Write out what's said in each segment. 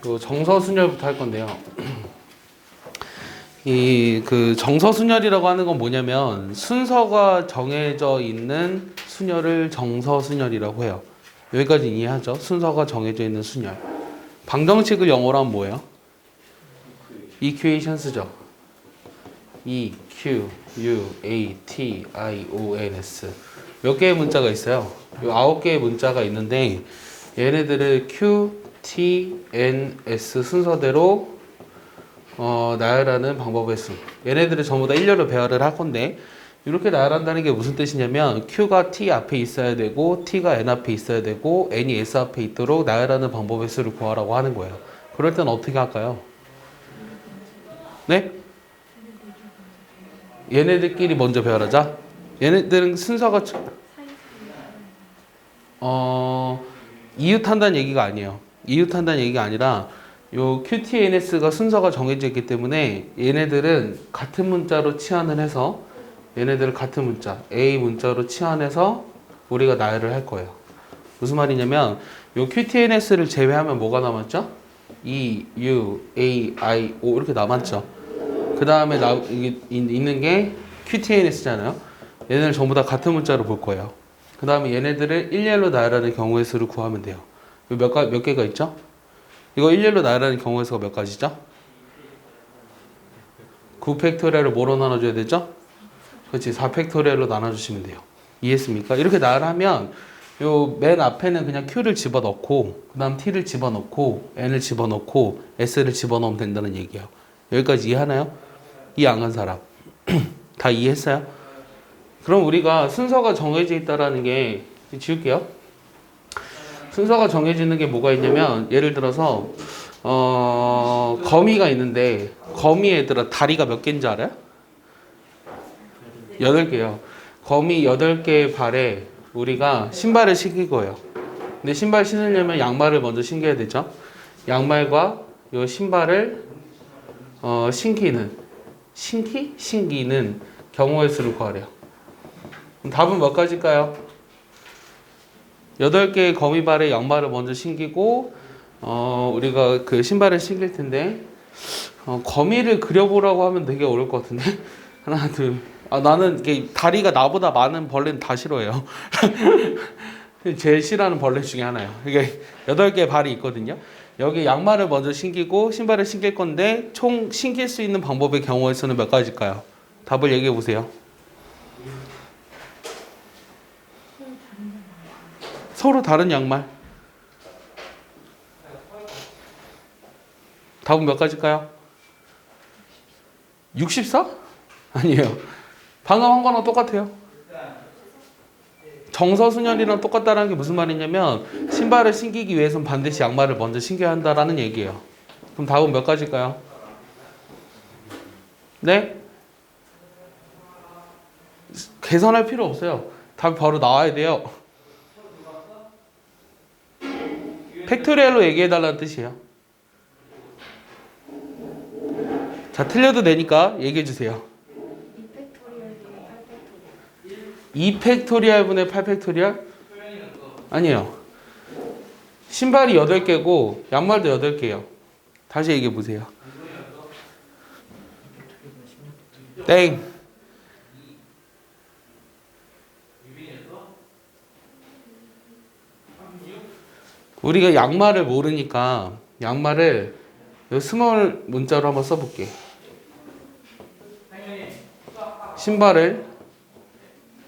그 정서순열부터 할 건데요. 이 그 정서순열이라고 하는 건 뭐냐면 순서가 정해져 있는 순열을 정서순열이라고 해요. 여기까지 이해하죠? 순서가 정해져 있는 순열. 방정식을 영어로 하면 뭐예요? equations죠. E, Q, U, A, T, I, O, N, S. 몇 개의 문자가 있어요? 요 9개의 문자가 있는데 얘네들을 Q, T, N, S 순서대로 나열하는 방법의 수. 얘네들을 전부 다 일렬로 배열을 할 건데 이렇게 나열한다는 게 무슨 뜻이냐면 Q가 T 앞에 있어야 되고 T가 N 앞에 있어야 되고 N이 S 앞에 있도록 나열하는 방법의 수를 구하라고 하는 거예요. 그럴 때는 어떻게 할까요? 네? 얘네들끼리 먼저 배열하자. 얘네들은 순서가 이웃한다는 얘기가 아니에요. 이웃한다는 얘기가 아니라 요 QTNS가 순서가 정해져 있기 때문에 얘네들은 같은 문자로 치환을 해서 얘네들을 같은 문자 A 문자로 치환해서 우리가 나열을 할 거예요. 무슨 말이냐면 요 QTNS를 제외하면 뭐가 남았죠? E, U, A, I, O 이렇게 남았죠. 그 다음에 있는 게 QTNS잖아요. 얘네들 전부 다 같은 문자로 볼 거예요. 그 다음에 얘네들을 일렬로 나열하는 경우의 수를 구하면 돼요. 몇 개가 있죠? 이거 일렬로 나열하는 경우의 수가 몇 가지죠? 9팩토리얼을 뭐로 나눠줘야 되죠? 그렇지, 4팩토리얼로 나눠주시면 돼요. 이해했습니까? 이렇게 나열하면 요 맨 앞에는 그냥 Q를 집어넣고 그 다음 T를 집어넣고 N을 집어넣고 S를 집어넣으면 된다는 얘기예요. 여기까지 이해하나요? 이해 안 간 사람? 다 이해했어요? 그럼 우리가 순서가 정해져 있다라는 게 지울게요. 순서가 정해지는 게 뭐가 있냐면 예를 들어서 거미가 있는데 거미 애들아 다리가 몇 개인지 알아요? 8개요. 거미 8개의 발에 우리가 신발을 신길 거예요. 근데 신발 신으려면 양말을 먼저 신겨야 되죠. 양말과 이 신발을 신기는 경우의 수를 구하래요. 그럼 답은 몇 가지일까요? 8개의 거미발에 양말을 먼저 신기고 우리가 그 신발을 신길 텐데 거미를 그려보라고 하면 되게 어려울 것 같은데 하나 둘 나는 이게 다리가 나보다 많은 벌레는 다 싫어해요. 제일 싫어하는 벌레 중에 하나예요. 이게 8개의 발이 있거든요. 여기 양말을 먼저 신기고 신발을 신길 건데 총 신길 수 있는 방법의 경우의 수는 몇 가지일까요? 답을 얘기해 보세요. 서로 다른 양말. 답은 몇 가지일까요? 64? 아니에요. 방금 한 거랑 똑같아요. 정서순열이랑 똑같다는 게 무슨 말이냐면 신발을 신기기 위해서는 반드시 양말을 먼저 신겨야 한다라는 얘기예요. 그럼 답은 몇 가지일까요? 네? 계산할 필요 없어요. 답이 바로 나와야 돼요. 팩토리얼로 얘기해달라는 뜻이에요. 자, 틀려도 되니까 얘기해주세요. 2팩토리얼분의 8팩토리얼? 아니에요. 신발이 8개고 양말도 8개예요. 다시 얘기해보세요. 땡. 우리가 양말을 모르니까 양말을 이 스몰 문자로 한번 써볼게. 신발을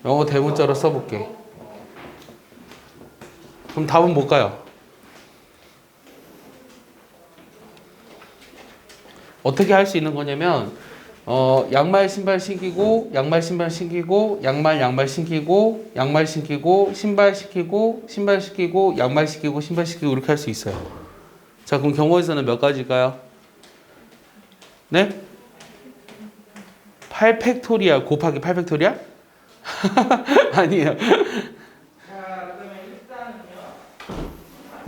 영어 대문자로 써볼게. 그럼 답은 뭘까요? 어떻게 할 수 있는 거냐면 양말 신발 신기고 양말 신발 신기고 양말 신기고 양말 신기고 신발 신기고 신발 신기고 양말 신기고 신발 신기고 이렇게 할 수 있어요. 자, 그럼 경우의 수는 몇 가지일까요? 네? 8팩토리얼 곱하기 8팩토리얼? 아니에요.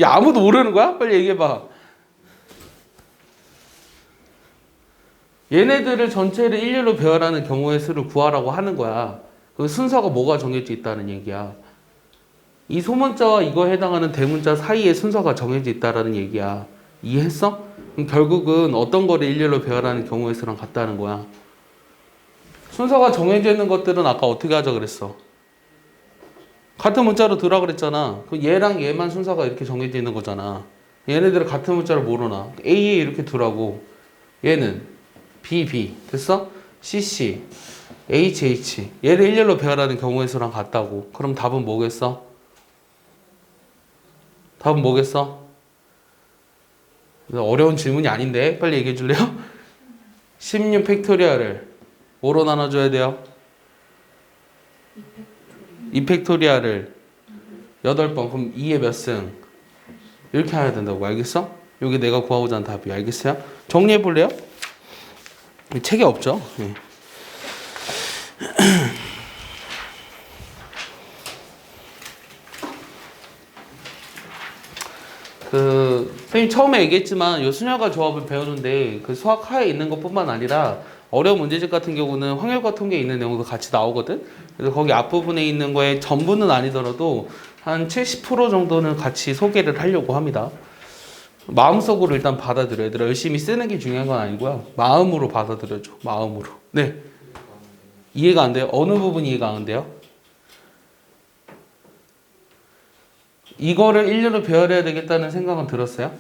야, 아무도 모르는 거야? 빨리 얘기해봐. 얘네들을 전체를 일렬로 배열하는 경우의 수를 구하라고 하는 거야. 그 순서가 뭐가 정해져 있다는 얘기야. 이 소문자와 이거에 해당하는 대문자 사이에 순서가 정해져 있다라는 얘기야. 이해했어? 그럼 결국은 어떤 거를 일렬로 배열하는 경우의 수랑 같다는 거야. 순서가 정해져 있는 것들은 아까 어떻게 하자 그랬어? 같은 문자로 두라 그랬잖아. 그럼 얘랑 얘만 순서가 이렇게 정해져 있는 거잖아. 얘네들은 같은 문자를 모르나? A에 이렇게 두라고. 얘는 B, B. 됐어? C, C. H, H. 얘를 일렬로 배열하는 경우의 수랑 같다고. 그럼 답은 뭐겠어? 답은 뭐겠어? 어려운 질문이 아닌데 빨리 얘기해 줄래요? 16 팩토리얼을 뭐로 나눠줘야 돼요? 2 팩토리얼을 8번. 그럼 2의 몇 승? 이렇게 해야 된다고. 알겠어? 여기 내가 구하고자 하는 답이. 알겠어요? 정리해 볼래요? 책이 없죠? 네. 선생님 처음에 얘기했지만 요 수열과 조합을 배우는데 그 수학 하에 있는 것뿐만 아니라 어려운 문제집 같은 경우는 확률과 통계에 있는 내용도 같이 나오거든. 그래서 거기 앞부분에 있는 거에 전부는 아니더라도 한 70% 정도는 같이 소개를 하려고 합니다. 마음속으로 일단 받아들여. 얘들아 열심히 쓰는 게 중요한 건 아니고요. 마음으로 받아들여줘. 마음으로. 네. 이해가 안 돼요? 어느 부분이 이해가 안 돼요? 이거를 일렬로 배열해야 되겠다는 생각은 들었어요?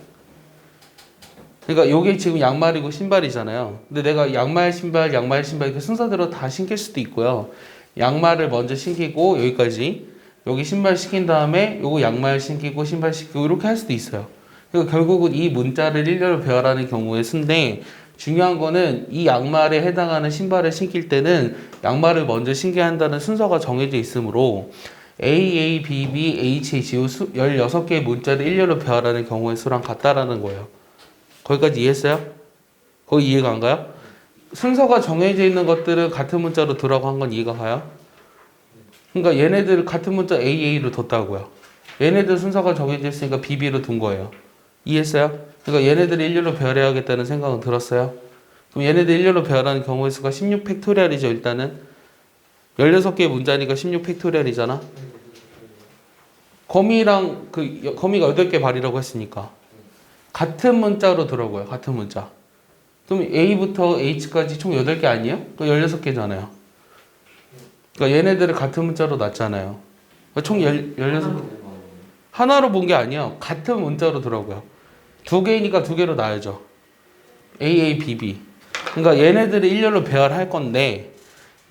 그러니까 요게 지금 양말이고 신발이잖아요. 근데 내가 양말, 신발, 양말, 신발 이렇게 순서대로 다 신길 수도 있고요. 양말을 먼저 신기고 여기까지. 여기 신발 신긴 다음에 요거 양말 신기고 신발 신기고 이렇게 할 수도 있어요. 그러니까 결국은 이 문자를 일렬로 배열하는 경우의 수인데 중요한 거는 이 양말에 해당하는 신발을 신길 때는 양말을 먼저 신겨야 한다는 순서가 정해져 있으므로 A, B, B, H, H 요 16개의 문자를 일렬로 배열하는 경우의 수랑 같다라는 거예요. 거기까지 이해했어요? 거기 이해가 안 가요? 순서가 정해져 있는 것들을 같은 문자로 두라고 한 건 이해가 가요? 그러니까 얘네들 같은 문자 AA로 뒀다고요. 얘네들 순서가 정해져 있으니까 BB로 둔 거예요. 이해했어요? 그러니까 얘네들을 일렬로 배열해야겠다는 생각은 들었어요? 그럼 얘네들 일렬로 배열하는 경우의 수가 16 팩토리얼이죠. 일단은 16개의 문자니까 16 팩토리얼이잖아. 거미랑 거미가 8개 발이라고 했으니까 같은 문자로 들어가요. 같은 문자. 그럼 A부터 H까지 총 8개 아니에요? 그 16개잖아요. 그러니까 얘네들을 같은 문자로 놨잖아요. 그러니까 총 16개. 하나로 본 게 아니에요. 같은 문자로 들어가요. 2개니까 2개로 놔야죠. A, B, B. 그러니까 얘네들을 일렬로 배열할 건데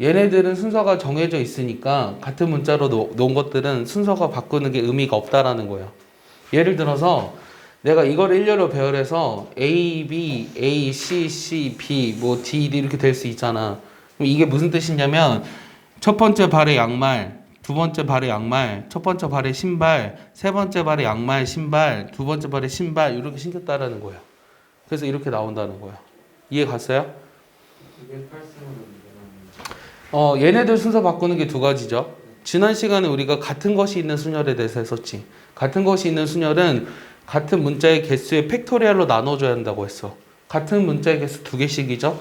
얘네들은 순서가 정해져 있으니까 같은 문자로 놓은 것들은 순서가 바꾸는 게 의미가 없다라는 거예요. 예를 들어서 내가 이걸 일렬로 배열해서 A, B, A, C, C, B, 뭐 D, D 이렇게 될 수 있잖아. 그럼 이게 무슨 뜻이냐면 첫 번째 발에 양말, 두 번째 발에 양말, 첫 번째 발에 신발, 세 번째 발에 양말, 신발, 두 번째 발에 신발 이렇게 신겼다라는 거예요. 그래서 이렇게 나온다는 거예요. 이해 갔어요? 얘네들 순서 바꾸는 게 2가지죠. 지난 시간에 우리가 같은 것이 있는 순열에 대해서 했었지. 같은 것이 있는 순열은 같은 문자의 개수의 팩토리얼로 나눠줘야 한다고 했어. 같은 문자의 개수 2개씩이죠.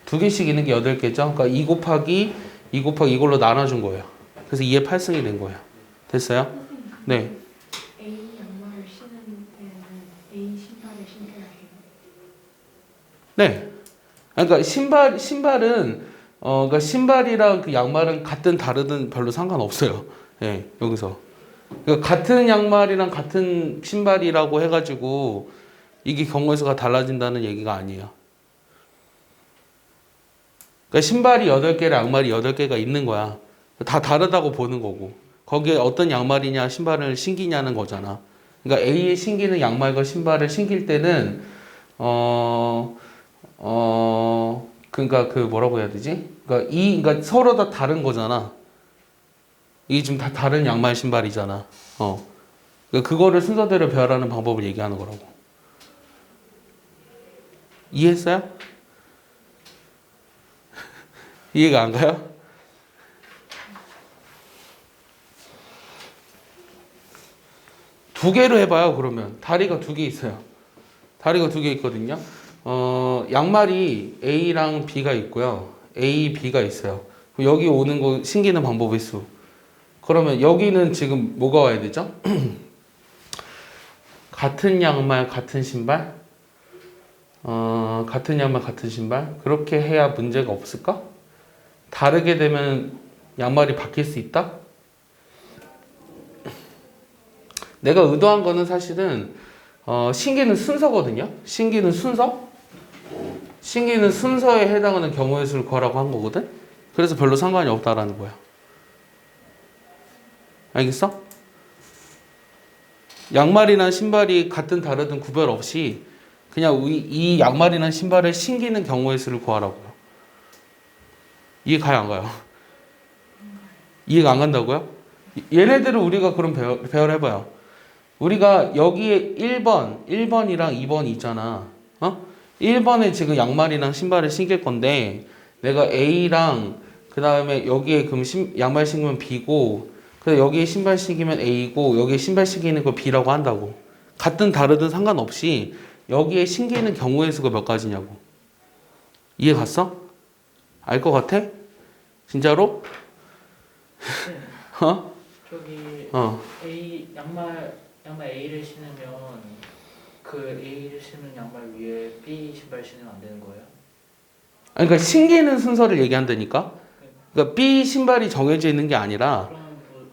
2개씩 있는 게 8개죠. 그러니까 2 곱하기 이걸로 나눠준 거예요. 그래서 2의 8승이 된 거예요. 됐어요? 네. A 양말을 신는 때는 A 신발을 신겨야 해요. 네. 그러니까 신발은 그러니까 신발이랑 그 양말은 같든 다르든 별로 상관없어요. 예, 여기서. 그러니까 같은 양말이랑 같은 신발이라고 해가지고 이게 경우의 수가 달라진다는 얘기가 아니에요. 그러니까 신발이 8개랑 양말이 8개가 있는 거야. 다 다르다고 보는 거고. 거기에 어떤 양말이냐 신발을 신기냐는 거잖아. 그러니까 A에 신기는 양말과 신발을 신길 때는 그러니까 그 뭐라고 해야 되지? 그러니까 서로 다 다른 거잖아. 이게 지금 다 다른 양말 신발이잖아. 그러니까 그거를 순서대로 배열하는 방법을 얘기하는 거라고. 이해했어요? 이해가 안 가요? 두 개로 해봐요. 그러면 다리가 2개 있어요. 다리가 2개 있거든요. 양말이 A랑 B가 있고요. A, B가 있어요. 여기 오는 거 신기는 방법의 수. 그러면 여기는 지금 뭐가 와야 되죠? 같은 양말, 같은 신발? 같은 양말, 같은 신발? 그렇게 해야 문제가 없을까? 다르게 되면 양말이 바뀔 수 있다? 내가 의도한 거는 사실은 신기는 순서거든요. 신기는 순서? 신기는 순서에 해당하는 경우의 수를 구하라고 한 거거든. 그래서 별로 상관이 없다라는 거야. 알겠어? 양말이나 신발이 같든 다르든 구별 없이 그냥 이 양말이나 신발을 신기는 경우의 수를 구하라고요. 이해 가요, 안 가요? 이해가 안 간다고요? 얘네들을 우리가 그럼 배열해봐요. 우리가 여기에 1번이랑 2번이 있잖아. 1번에 지금 양말이랑 신발을 신길 건데 내가 A랑 그 다음에 여기에 그럼 양말 신으면 B고 그래서 여기에 신발 신기면 A고 여기에 신발 신기는 걸 B라고 한다고. 같든 다르든 상관없이 여기에 신기는 경우의 수가 몇 가지냐고. 이해 갔어? 알 것 같아? 진짜로? 저기 어. 양말 A를 신으면 그 A를 신은 양말 위에 B 신발 신으면 안 되는 거예요? 아니, 그러니까 신기는 순서를 얘기한다니까. 그러니까 B 신발이 정해져 있는 게 아니라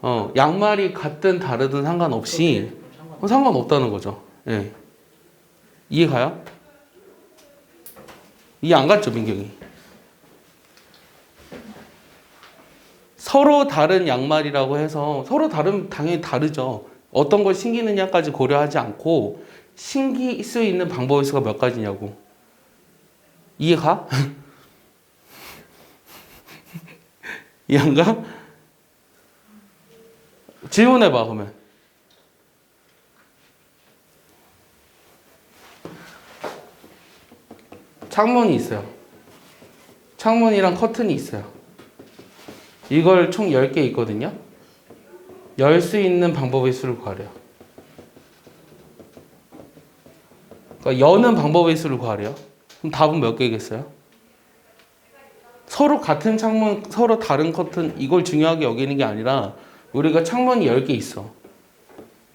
그럼 양말이 같든 다르든 상관없이 상관없다는 거죠. 예. 이해 가요? 이해 안 갔죠, 민경이? 서로 다른 양말이라고 해서 서로 다른 당연히 다르죠. 어떤 걸 신기느냐까지 고려하지 않고 신길 수 있는 방법의 수가 몇 가지냐고. 이해 가? 이해 안 가? 질문해봐 그러면. 창문이 있어요. 창문이랑 커튼이 있어요. 이걸 총 10개 있거든요. 열 수 있는 방법의 수를 구하래요. 그러니까 여는 방법의 수를 구하래요. 그럼 답은 몇 개겠어요? 서로 같은 창문, 서로 다른 커튼 이걸 중요하게 여기는 게 아니라 우리가 창문이 10개 있어.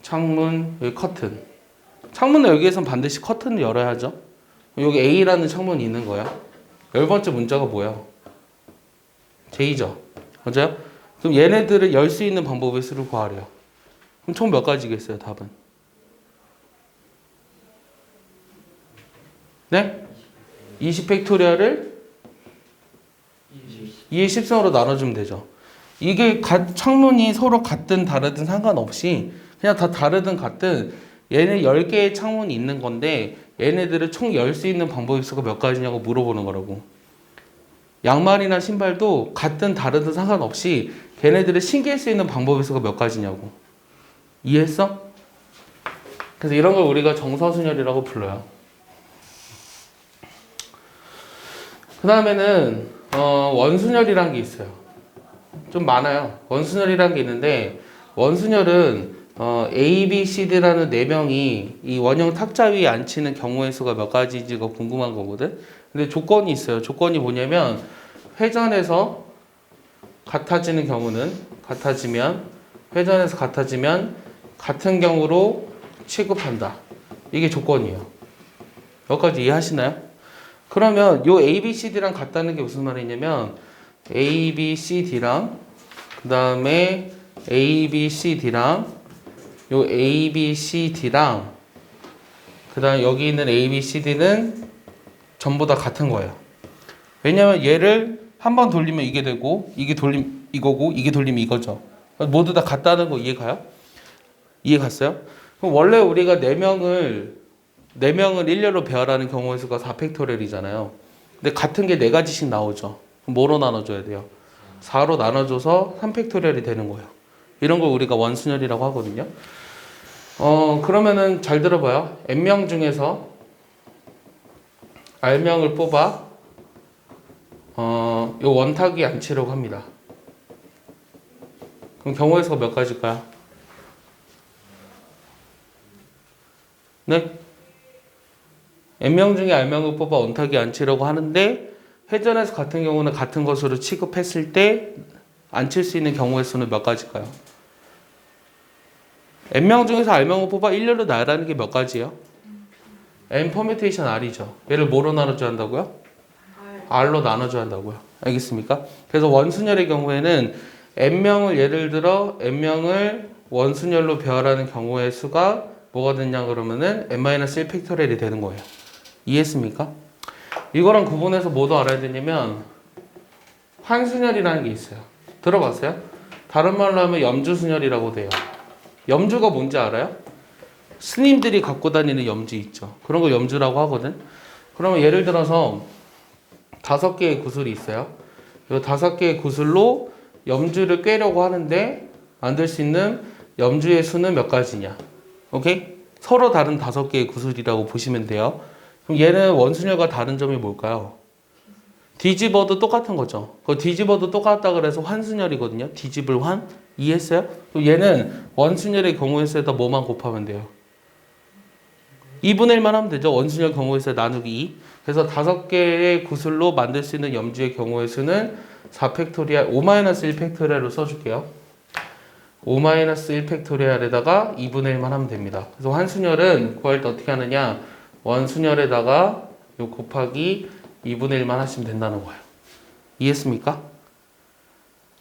창문, 여기 커튼. 창문을 여기 위해서는 반드시 커튼을 열어야죠. 여기 A라는 창문이 있는 거야. 10번째 문자가 뭐야? J죠. 맞아요? 그럼 얘네들을 열 수 있는 방법의 수를 구하래요. 그럼 총 몇 가지겠어요, 답은? 네? 20팩토리얼을 2의 10승으로 나눠주면 되죠. 이게 창문이 서로 같든 다르든 상관없이 그냥 다 다르든 같든 얘네 10개의 창문이 있는 건데 얘네들을 총 열 수 있는 방법의 수가 몇 가지냐고 물어보는 거라고. 양말이나 신발도 같든 다르든 상관없이 걔네들을 신길 수 있는 방법의 수가 몇 가지냐고. 이해했어? 그래서 이런 걸 우리가 정사순열이라고 불러요. 그 다음에는 원순열이라는 게 있어요. 좀 많아요. 원순열이라는 게 있는데 원순열은 A, B, C, D라는 4명이 이 원형 탁자 위에 앉히는 경우의 수가 몇 가지인지가 궁금한 거거든. 근데 조건이 있어요. 조건이 뭐냐면 회전해서 같아지는 경우는 회전해서 같아지면 같은 경우로 취급한다. 이게 조건이에요. 여기까지 이해하시나요? 그러면 요 A, B, C, D랑 같다는 게 무슨 말이냐면 A, B, C, D랑 그 다음에 A, B, C, D랑 요 A, B, C, D랑 그 다음 여기 있는 A, B, C, D는 전부 다 같은 거예요. 왜냐면 얘를 한 번 돌리면 이게 되고 이게 돌리면 이거고 이게 돌리면 이거죠. 모두 다 같다는 거 이해가요? 이해 갔어요? 그럼 원래 우리가 4명을 일렬로 배열하는 경우의 수가 4팩토리얼이잖아요. 근데 같은 게 4가지씩 나오죠. 그럼 뭐로 나눠줘야 돼요? 4로 나눠줘서 3팩토리얼이 되는 거예요. 이런 걸 우리가 원순열이라고 하거든요. 그러면은 잘 들어봐요. n명 중에서 r명을 뽑아 요 원탁위 앉히려고 합니다. 그럼 경우의 수가 몇 가지일까요? 네? n명 중에 r명을 뽑아 원탁위 앉히려고 하는데 회전에서 같은 경우는 같은 것으로 취급했을 때 앉힐 수 있는 경우의 수는 몇 가지일까요? n명 중에서 r명을 뽑아 일렬로 나열하는 게 몇 가지예요? n 퍼뮤테이션 R이죠. 얘를 뭐로 나눠줘야 한다고요? R로 나눠줘야 한다고요. 알겠습니까? 그래서 원순열의 경우에는 n명을 예를 들어 n명을 원순열로 배열하는 경우의 수가 뭐가 되냐 그러면은 n-1 팩토리얼이 되는 거예요. 이해했습니까? 이거랑 구분해서 뭐도 알아야 되냐면 환순열이라는 게 있어요. 들어봤어요? 다른 말로 하면 염주순열이라고 돼요. 염주가 뭔지 알아요? 스님들이 갖고 다니는 염주 있죠. 그런 거 염주라고 하거든. 그러면 예를 들어서 5개의 구슬이 있어요. 이 5개의 구슬로 염주를 꿰려고 하는데 만들 수 있는 염주의 수는 몇 가지냐? 오케이? 서로 다른 5개의 구슬이라고 보시면 돼요. 그럼 얘는 원순열과 다른 점이 뭘까요? 뒤집어도 똑같은 거죠. 그 뒤집어도 똑같다 그래서 환순열이거든요. 뒤집을 환. 이해했어요? 그럼 얘는 원순열의 경우에서에다 뭐만 곱하면 돼요? 2분의 1만 하면 되죠. 원순열 경우에서 나누기 2. 그래서 5개의 구슬로 만들 수 있는 염주의 경우의 수는 4팩토리얼, 5-1팩토리얼로 써줄게요. 5-1팩토리얼에다가 2분의 1만 하면 됩니다. 그래서 환순열은 구할 때 어떻게 하느냐? 원순열에다가 요 곱하기 2분의 1만 하시면 된다는 거예요. 이해했습니까?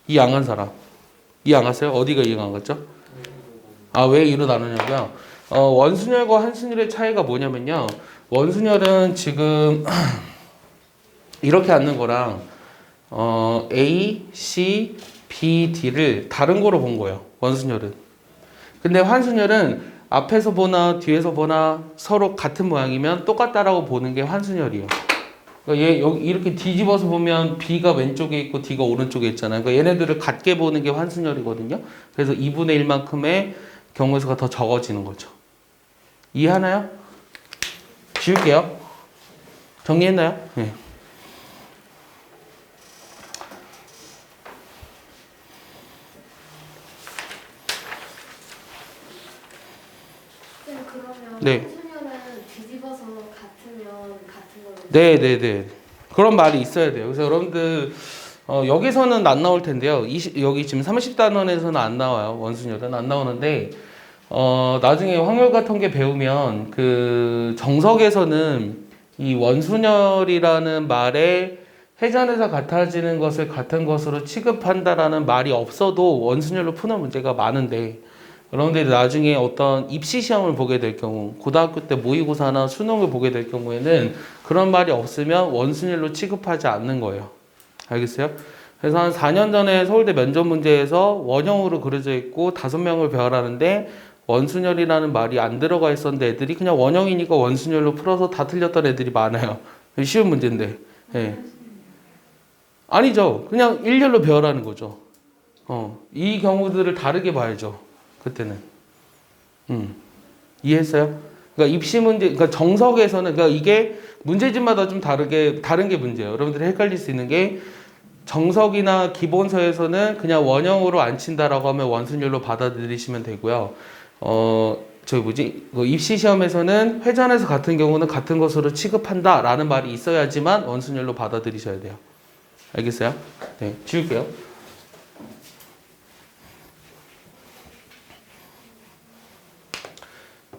이해 안 간 사람? 이해 안 갔어요? 어디가 이해가 안 갔죠? 아, 왜 2로 나누냐고요? 원순열과 환순열의 차이가 뭐냐면요. 원순열은 지금 이렇게 앉는 거랑 A, C, B, D를 다른 거로 본 거예요. 원순열은. 근데 환순열은 앞에서 보나 뒤에서 보나 서로 같은 모양이면 똑같다라고 보는 게 환순열이에요. 그러니까 얘 여기 이렇게 뒤집어서 보면 B가 왼쪽에 있고 D가 오른쪽에 있잖아요. 그러니까 얘네들을 같게 보는 게 환순열이거든요. 그래서 2분의 1만큼의 경우의 수가 더 적어지는 거죠. 이해하나요? 지울게요. 정리했나요? 네. 그러면 네. 환순열은 뒤집어서 같으면 같은 걸로. 네네네. 그런 말이 있어야 돼요. 그래서 여러분들 여기서는 안 나올 텐데요. 여기 지금 30단원에서는 안 나와요. 원순열은 안 나오는데 나중에 확률과 통계 배우면 그 정석에서는 이 원순열이라는 말에 회전에서 같아지는 것을 같은 것으로 취급한다라는 말이 없어도 원순열로 푸는 문제가 많은데 여러분들이 나중에 어떤 입시 시험을 보게 될 경우 고등학교 때 모의고사나 수능을 보게 될 경우에는 그런 말이 없으면 원순열로 취급하지 않는 거예요. 알겠어요? 그래서 한 4년 전에 서울대 면접 문제에서 원형으로 그려져 있고 5명을 배열하는데 원순열이라는 말이 안 들어가 있었는데 애들이 그냥 원형이니까 원순열로 풀어서 다 틀렸던 애들이 많아요. 쉬운 문제인데. 예. 아니죠. 그냥 일렬로 배열하는 거죠. 이 경우들을 다르게 봐야죠. 그때는. 이해했어요? 그러니까 입시 문제, 그러니까 정석에서는, 그러니까 이게 문제집마다 좀 다른 게 문제예요. 여러분들이 헷갈릴 수 있는 게 정석이나 기본서에서는 그냥 원형으로 안 친다라고 하면 원순열로 받아들이시면 되고요. 입시 시험에서는 회전에서 같은 경우는 같은 것으로 취급한다라는 말이 있어야지만 원순열로 받아들이셔야 돼요. 알겠어요? 네, 지울게요.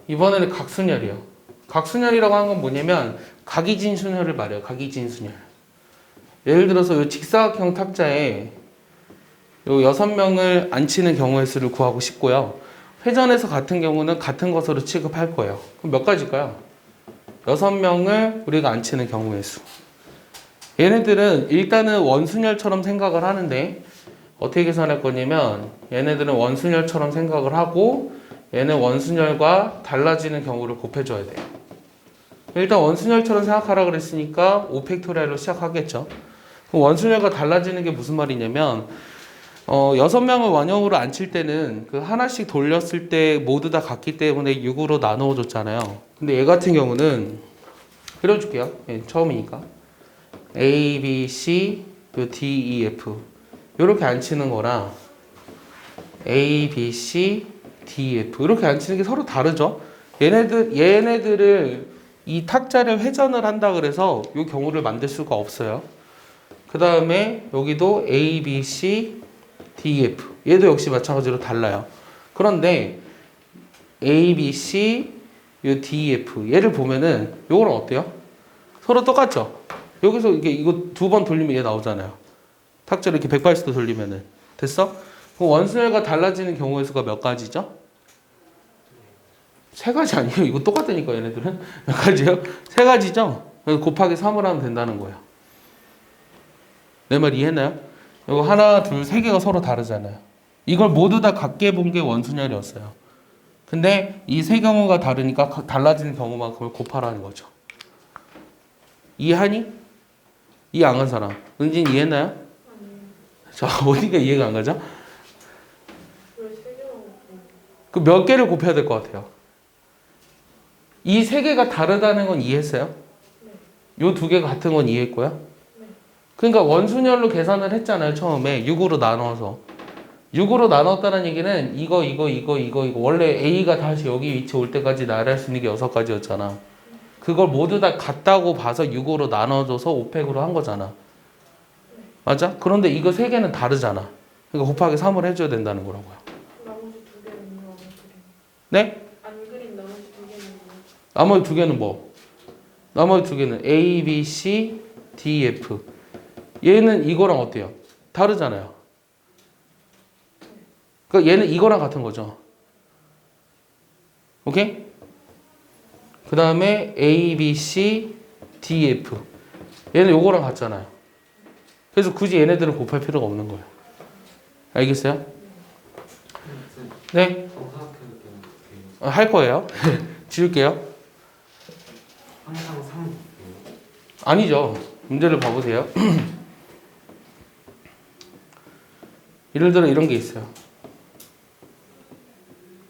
이번에는 각순열이요. 각순열이라고 하는 건 뭐냐면 각이진순열을 말해요. 각이진순열. 예를 들어서 이 직사각형 탁자에 요 6명을 앉히는 경우의 수를 구하고 싶고요. 회전에서 같은 경우는 같은 것으로 취급할 거예요. 그럼 몇 가지일까요? 6명을 우리가 앉히는 경우의 수. 얘네들은 일단은 원순열처럼 생각을 하는데 어떻게 계산할 거냐면 얘네들은 원순열처럼 생각을 하고 얘는 원순열과 달라지는 경우를 곱해줘야 돼요. 일단 원순열처럼 생각하라 그랬으니까 5팩토리얼로 시작하겠죠. 그럼 원순열과 달라지는 게 무슨 말이냐면 6명을 원형으로 앉힐 때는 그 하나씩 돌렸을 때 모두 다 같기 때문에 6으로 나누어 줬잖아요. 근데 얘 같은 경우는 그려줄게요. 예, 처음이니까 A, B, C, D, E, F 이렇게 앉히는 거랑 A, B, C, D, F 이렇게 앉히는 게 서로 다르죠. 얘네들을 이 탁자를 회전을 한다 그래서 이 경우를 만들 수가 없어요. 그 다음에 여기도 A, B, C, D, F 얘도 역시 마찬가지로 달라요. 그런데 A, B, C, 요 DEF 얘를 보면은 요거랑 어때요? 서로 똑같죠? 여기서 이거 두 번 돌리면 얘 나오잖아요. 탁자를 이렇게 180도 돌리면은 됐어? 그럼 원순열과 달라지는 경우의 수가 몇 가지죠? 세 가지 아니에요? 이거 똑같다니까 얘네들은 몇 가지요? 세 가지죠? 그래서 곱하기 3을 하면 된다는 거예요. 내 말 이해했나요? 이거 하나, 둘, 세 개가 서로 다르잖아요. 이걸 모두 다 같게 본 게 원순열이었어요. 근데 이 세 경우가 다르니까 달라지는 경우만큼을 곱하라는 거죠. 이해하니? 이해 안 간 사람. 은진 이해했나요? 아니요. 자, 어디가 이해가 안 가죠? 왜세 개만 먹고? 그 몇 개를 곱해야 될 것 같아요? 이 세 개가 다르다는 건 이해했어요? 네. 요 두 개가 같은 건 이해했고요? 네. 그러니까 원순열로 계산을 했잖아요. 처음에 6으로 나눠서. 6으로 나눴다는 얘기는 이거 원래 A가 다시 여기 위치 올 때까지 나열할 수 있는 게 6가지였잖아. 그걸 모두 다 같다고 봐서 6으로 나눠줘서 5팩으로 한 거잖아. 맞아? 그런데 이거 세 개는 다르잖아. 그러니까 곱하기 3을 해줘야 된다는 거라고요. 나머지 두 개는 뭐 안 그림? 네? 안 그린 나머지 두 개는 뭐? 나머지 두 개는 뭐? 나머지 두 개는 A, B, C, D, F. 얘는 이거랑 어때요? 다르잖아요. 그러니까 얘는 이거랑 같은 거죠. 오케이? 그 다음에 A, B, C, D, F. 얘는 요거랑 같잖아요. 그래서 굳이 얘네들은 곱할 필요가 없는 거예요. 알겠어요? 네? 할 거예요. 지울게요. 항상 3. 아니죠. 문제를 봐보세요. 예를 들어 이런 게 있어요.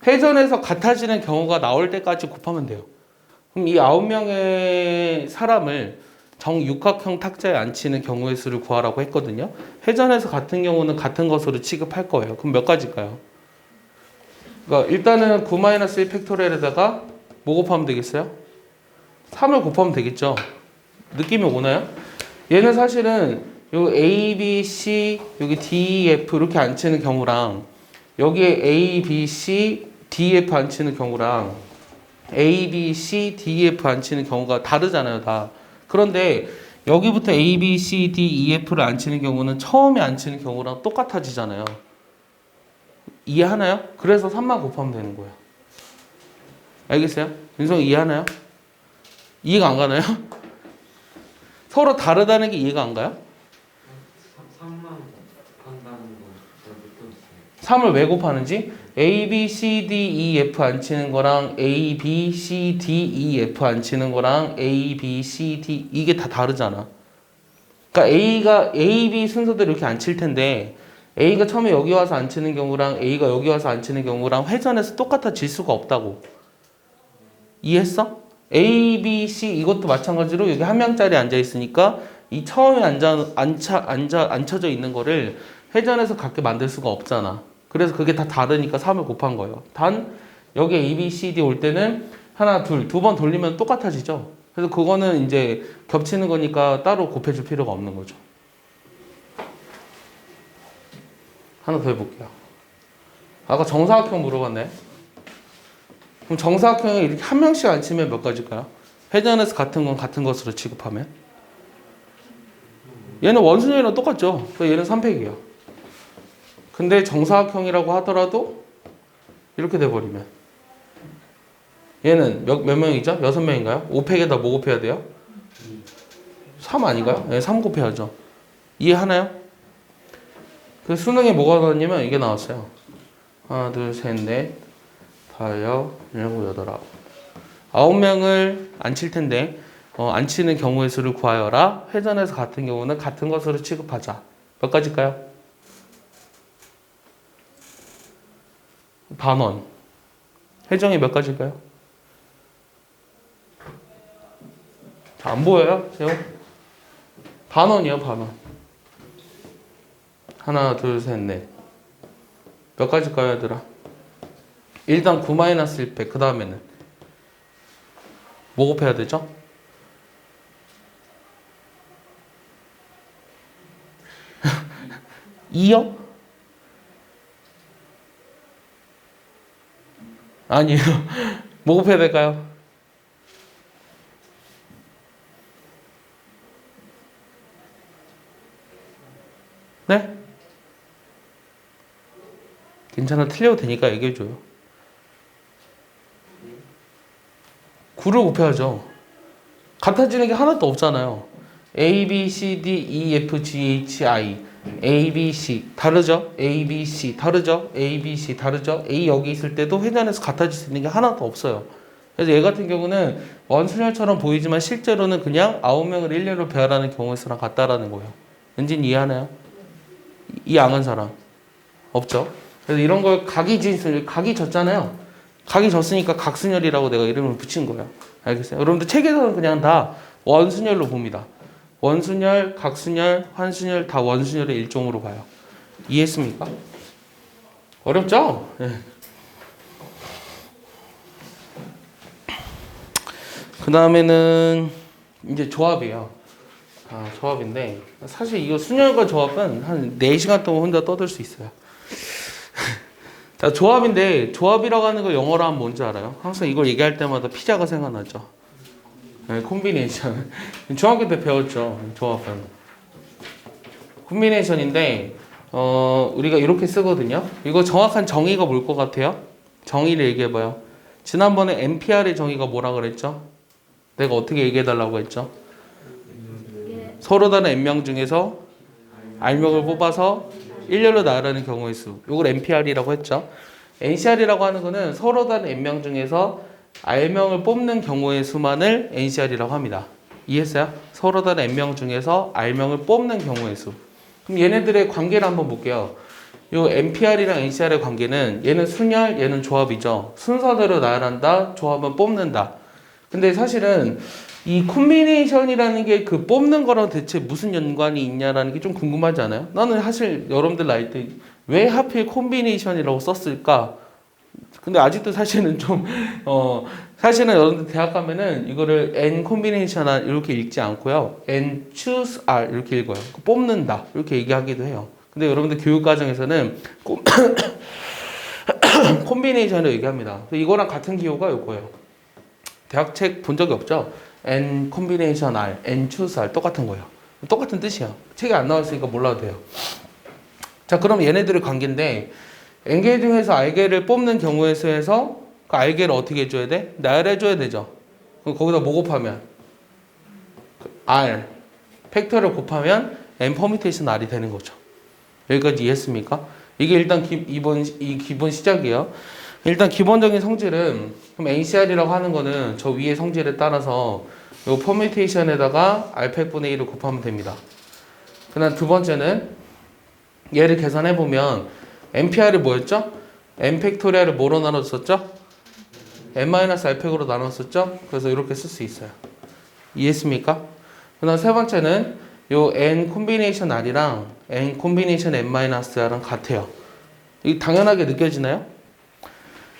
회전에서 같아지는 경우가 나올 때까지 곱하면 돼요. 그럼 이 9명의 사람을 정육각형 탁자에 앉히는 경우의 수를 구하라고 했거든요. 회전에서 같은 경우는 같은 것으로 취급할 거예요. 그럼 몇 가지일까요? 그러니까 일단은 9-1 팩토리얼에다가 뭐 곱하면 되겠어요? 3을 곱하면 되겠죠. 느낌이 오나요? 얘는 사실은 요 A, B, C, 여기 D, E, F 이렇게 앉히는 경우랑 여기에 A, B, C, D, F 앉히는 경우랑 A, B, C, D, F 앉히는 경우가 다르잖아요, 다. 그런데 여기부터 A, B, C, D, E, F를 앉히는 경우는 처음에 앉히는 경우랑 똑같아지잖아요. 이해하나요? 그래서 3만 곱하면 되는 거예요. 알겠어요? 윤성 이해하나요? 이해가 안 가나요? 서로 다르다는 게 이해가 안 가요? 3만 한다는 거 못들었어요. 3을 왜 곱하는지? A, B, C, D, E, F 앉히는 거랑 A, B, C, D, E, F 앉히는 거랑 A, B, C, D 이게 다 다르잖아. 그러니까 A가 A, B 순서대로 이렇게 앉힐 텐데 A가 처음에 여기 와서 앉히는 경우랑 A가 여기 와서 앉히는 경우랑 회전에서 똑같아질 수가 없다고. 이해했어? A, B, C 이것도 마찬가지로 여기 한 명짜리 앉아 있으니까 이 처음에 앉혀져 있는 거를 회전에서 같게 만들 수가 없잖아. 그래서 그게 다 다르니까 3을 곱한 거예요. 단 여기 A, B, C, D 올 때는 하나, 둘, 두 번 돌리면 똑같아지죠. 그래서 그거는 이제 겹치는 거니까 따로 곱해줄 필요가 없는 거죠. 하나 더 해볼게요. 아까 정사각형 물어봤네. 그럼 정사각형에 이렇게 한 명씩 앉히면 몇 가지일까요? 회전에서 같은 건 같은 것으로 취급하면? 얘는 원순열이랑 똑같죠. 그래서 얘는 3팩이에요. 근데 정사각형이라고 하더라도 이렇게 돼버리면 얘는 몇 명이죠? 6명인가요? 5팩에다 뭐 곱해야 돼요? 3 아닌가요? 네, 3 곱해야죠. 이해하나요? 그 수능에 뭐가 나왔냐면 이게 나왔어요. 하나, 둘, 셋, 넷, 다섯, 일곱, 여덟, 아홉. 9명을 앉힐 텐데 앉히는 경우의 수를 구하여라. 회전에서 같은 경우는 같은 것으로 취급하자. 몇 가지일까요? 반원. 회전이 몇 가지일까요? 안 보여요? 세요? 반원이요, 반원. 하나, 둘, 셋, 넷. 몇 가지일까요, 얘들아? 일단 9-1팩. 그 다음에는 뭐 곱해야 되죠? 이요? 아니에요. 뭐 곱해야 될까요? 네? 괜찮아. 틀려도 되니까 얘기해줘요. 9를 곱해야죠. 같아지는 게 하나도 없잖아요. A, B, C, D, E, F, G, H, I A, B, C 다르죠? A, B, C 다르죠? A, B, C 다르죠? A 여기 있을 때도 회전해서 같아질 수 있는 게 하나도 없어요. 그래서 얘 같은 경우는 원순열처럼 보이지만 실제로는 그냥 9명을 일렬로 배열하는 경우의 수랑 같다라는 거예요. 은진 이해하나요? 이해 안 한 사람? 없죠? 그래서 이런 걸 각이 진순, 각이 졌잖아요. 각이 졌으니까 각순열이라고 내가 이름을 붙인 거예요. 알겠어요? 여러분들 책에서는 그냥 다 원순열로 봅니다. 원순열, 각순열, 환순열 다 원순열의 일종으로 봐요. 이해했습니까? 어렵죠? 네. 그 다음에는 이제 조합이에요. 조합인데 사실 이거 순열과 조합은 한 4시간 동안 혼자 떠들 수 있어요. 자, 조합인데 조합이라고 하는 거 영어로 하면 뭔지 알아요? 항상 이걸 얘기할 때마다 피자가 생각나죠. 네, 콤비네이션. 중학교 때 배웠죠. 조합은. 콤비네이션인데 우리가 이렇게 쓰거든요. 이거 정확한 정의가 뭘 것 같아요? 정의를 얘기해봐요. 지난번에 NPR의 정의가 뭐라 그랬죠? 내가 어떻게 얘기해달라고 했죠? 서로 다른 n명 중에서 r명을 뽑아서 일렬로 나열하는 경우의 수. 이걸 NPR이라고 했죠. NCR이라고 하는 거는 서로 다른 n명 중에서 r명을 뽑는 경우의 수만을 NCR이라고 합니다. 이해했어요? 서로 다른 n명 중에서 r명을 뽑는 경우의 수. 그럼 얘네들의 관계를 한번 볼게요. 요 NPR이랑 NCR의 관계는 얘는 순열, 얘는 조합이죠. 순서대로 나열한다, 조합은 뽑는다. 근데 사실은 이 콤비네이션이라는 게 그 뽑는 거랑 대체 무슨 연관이 있냐라는 게 좀 궁금하지 않아요? 나는 사실 여러분들 나이 때 왜 하필 콤비네이션이라고 썼을까? 근데 아직도 사실은 좀 사실은 여러분들 대학 가면은 이거를 N 콤비네이션 R 이렇게 읽지 않고요. N choose R 이렇게 읽어요. 뽑는다 이렇게 얘기하기도 해요. 근데 여러분들 교육 과정에서는 콤비네이션을 얘기합니다. 이거랑 같은 기호가 이거예요. 대학 책 본 적이 없죠? N 콤비네이션 R, N choose R 똑같은 거예요. 똑같은 뜻이야. 책에 안 나왔으니까 몰라도 돼요. 자, 그럼 얘네들의 관계인데 N개 중에서 R개를 뽑는 경우의 수에서 그 R개를 어떻게 해줘야 돼? 나열해줘야 되죠. 그럼 거기다 뭐 곱하면? R 팩터를 곱하면 N 퍼뮤테이션 R이 되는 거죠. 여기까지 이해했습니까? 이게 일단 기본 시작이에요. 일단 기본적인 성질은 그럼 NCR이라고 하는 거는 저 위의 성질에 따라서 요 퍼뮤테이션에다가 R팩분의 1을 곱하면 됩니다. 그 다음 두 번째는 얘를 계산해 보면 NPR이 뭐였죠? N 팩토리얼을 뭐로 나눴었죠? N-R팩으로 나눴었죠? 그래서 이렇게 쓸 수 있어요. 이해했습니까? 그 다음 세 번째는 요 N 콤비네이션 R이랑 N 콤비네이션 N-R랑 같아요. 이게 당연하게 느껴지나요?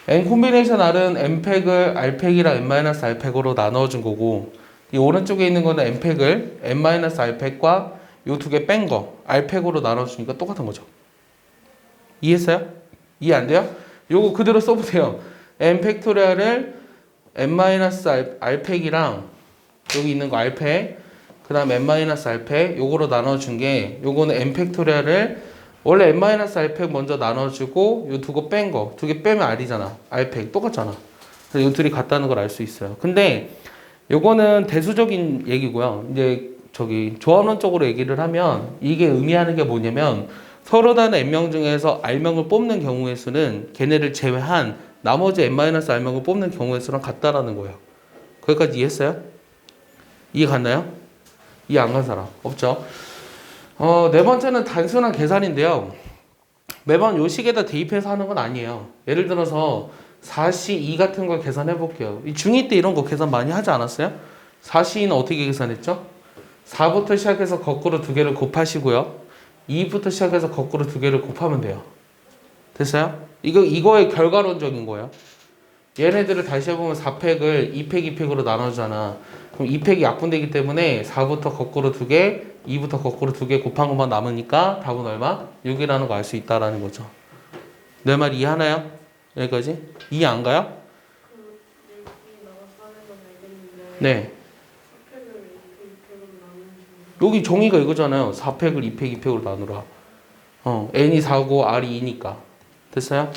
N 콤비네이션 R은 N팩을 R팩이랑 N-R팩으로 나눠준 거고 이 오른쪽에 있는 거는 N팩을 N-R팩과 요 두 개 뺀 거 R팩으로 나눠주니까 똑같은 거죠. 이해했어요? 이해 안 돼요? 요거 그대로 써보세요. N 팩토리얼을 N-R팩이랑 여기 있는 거 R팩 그 다음 N-R팩 요거로 나눠준 게 요거는 N 팩토리얼을 원래 N-R팩 먼저 나눠주고 요 두 개 뺀 거 두 개 빼면 R이잖아. R팩 똑같잖아. 그래서 요 둘이 같다는 걸 알 수 있어요. 근데 요거는 대수적인 얘기고요. 이제 조합론적으로 얘기를 하면 이게 의미하는 게 뭐냐면 서로 다른 n명 중에서 r명을 뽑는 경우의 수는 걔네를 제외한 나머지 n-r명을 뽑는 경우의 수랑 같다라는 거예요. 거기까지 이해했어요? 이해 갔나요? 이해 안 간 사람 없죠? 네 번째는 단순한 계산인데요. 매번 요 식에다 대입해서 하는 건 아니에요. 예를 들어서 4C2 같은 걸 계산해 볼게요. 중2 때 이런 거 계산 많이 하지 않았어요? 4C2는 어떻게 계산했죠? 4부터 시작해서 거꾸로 두 개를 곱하시고요. 2부터 시작해서 거꾸로 두 개를 곱하면 돼요. 됐어요? 이거의 결과론적인 거예요. 얘네들을 다시 해보면 4팩을 2팩, 2팩으로 나눠주잖아. 그럼 2팩이 약분되기 때문에 4부터 거꾸로 두 개, 2부터 거꾸로 두 개 곱한 것만 남으니까 답은 얼마? 6이라는 거 알 수 있다라는 거죠. 내 말 이해하나요? 여기까지? 이해 안 가요? 네. 여기 정의가 이거잖아요. 4팩을 2팩, 2팩으로 나누라. n이 4고 r이 2니까. 됐어요?